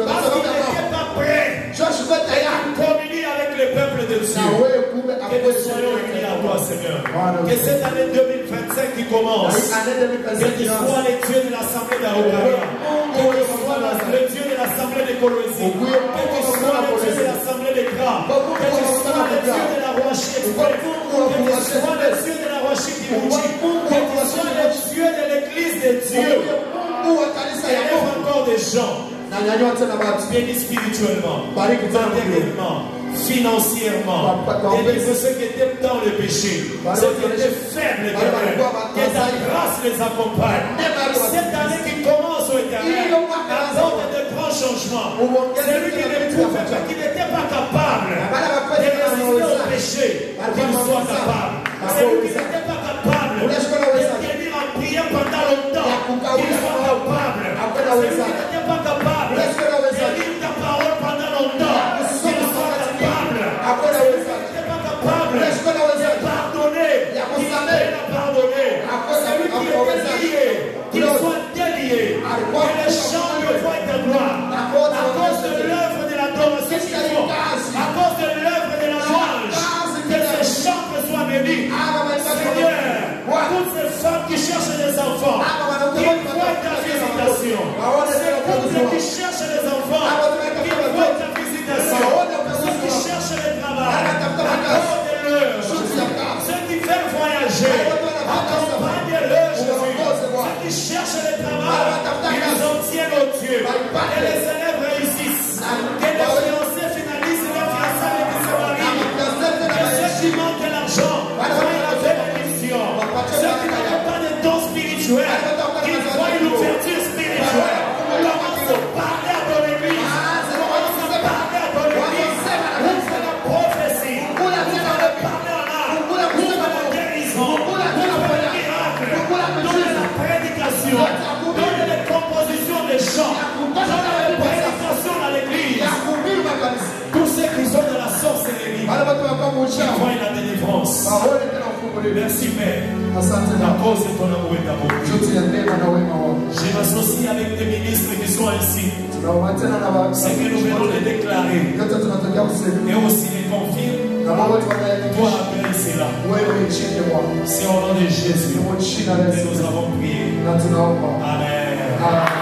Parce qu'il n'était pas prêt à communier avec le peuple de Dieu. Que nous soyons unis à toi, Seigneur. Que cette année 2025 qui commence, que tu sois le Dieu de l'Assemblée d'Arogaria, que tu sois le Dieu de l'Assemblée de Colosie, que tu sois le Dieu de l'Assemblée de Gras, que tu sois le Dieu de la Roachie Express, que tu sois le Dieu de la Roachie Kibuchi, que tu sois le Dieu de l'Église de Dieu. Élève encore des gens, bénis spirituellement, matériellement, financièrement, et ceux qui étaient dans le péché, ceux qui étaient faibles, que ta grâce les accompagne. Cette année qui commence au éternel, apporte de grands changements. Celui qui n'était pas capable de résister au péché, qu'il soit capable. Celui qui n'était pas capable de tenir en prière pendant longtemps, qu'il soit capable. Celui qui n'était pas capable de lire ta parole pendant longtemps, qu'il soit capable. Celui qui n'était pas capable de pardonner, qu'il apprenne à pardonner. Celui qui était lié, qu'il soit délié. Que les chants de voix et de gloire, à cause de l'œuvre de l'adoration qu'il faut, à cause de l'œuvre de la louange, que ces chants soient bénis. Seigneur, toutes ces femmes qui cherchent des enfants, qui voient ta visitation, ces couples qui cherchent des enfants, qui voient ta visitation, ceux qui cherchent le travail, accorde-leur. Ceux qui veulent voyager, accompagne-leur, Jésus. Ceux qui cherchent le travail, ils obtiennent au Dieu. Que les élèves réussissent, que les fiancés finalisent leur fiançailles et qu'ils se marient, que ceux qui manquent de l'argent voient la bénédiction, ceux qui n'ont pas de dons spirituels, qu'ils voient l'ouverture spirituelle. Commence à parler à ton église, commence à parler à ton église, ouvre la prophétie, ouvre la parole en âme, ouvre la guérison, ouvre le miracle, donne la prédication, donne les compositions des chants, donne la prédication dans l'église. Tous ceux qui sont de la sorcellerie, qui voient la délivrance. Merci Père, la cause de ton amour et ta bonté. Je m'associe avec des ministres qui sont ainsi. C'est que nous venons les déclarer et aussi les confirmer. Toi, Père, c'est là. C'est au nom de Jésus que nous avons prié. Amen.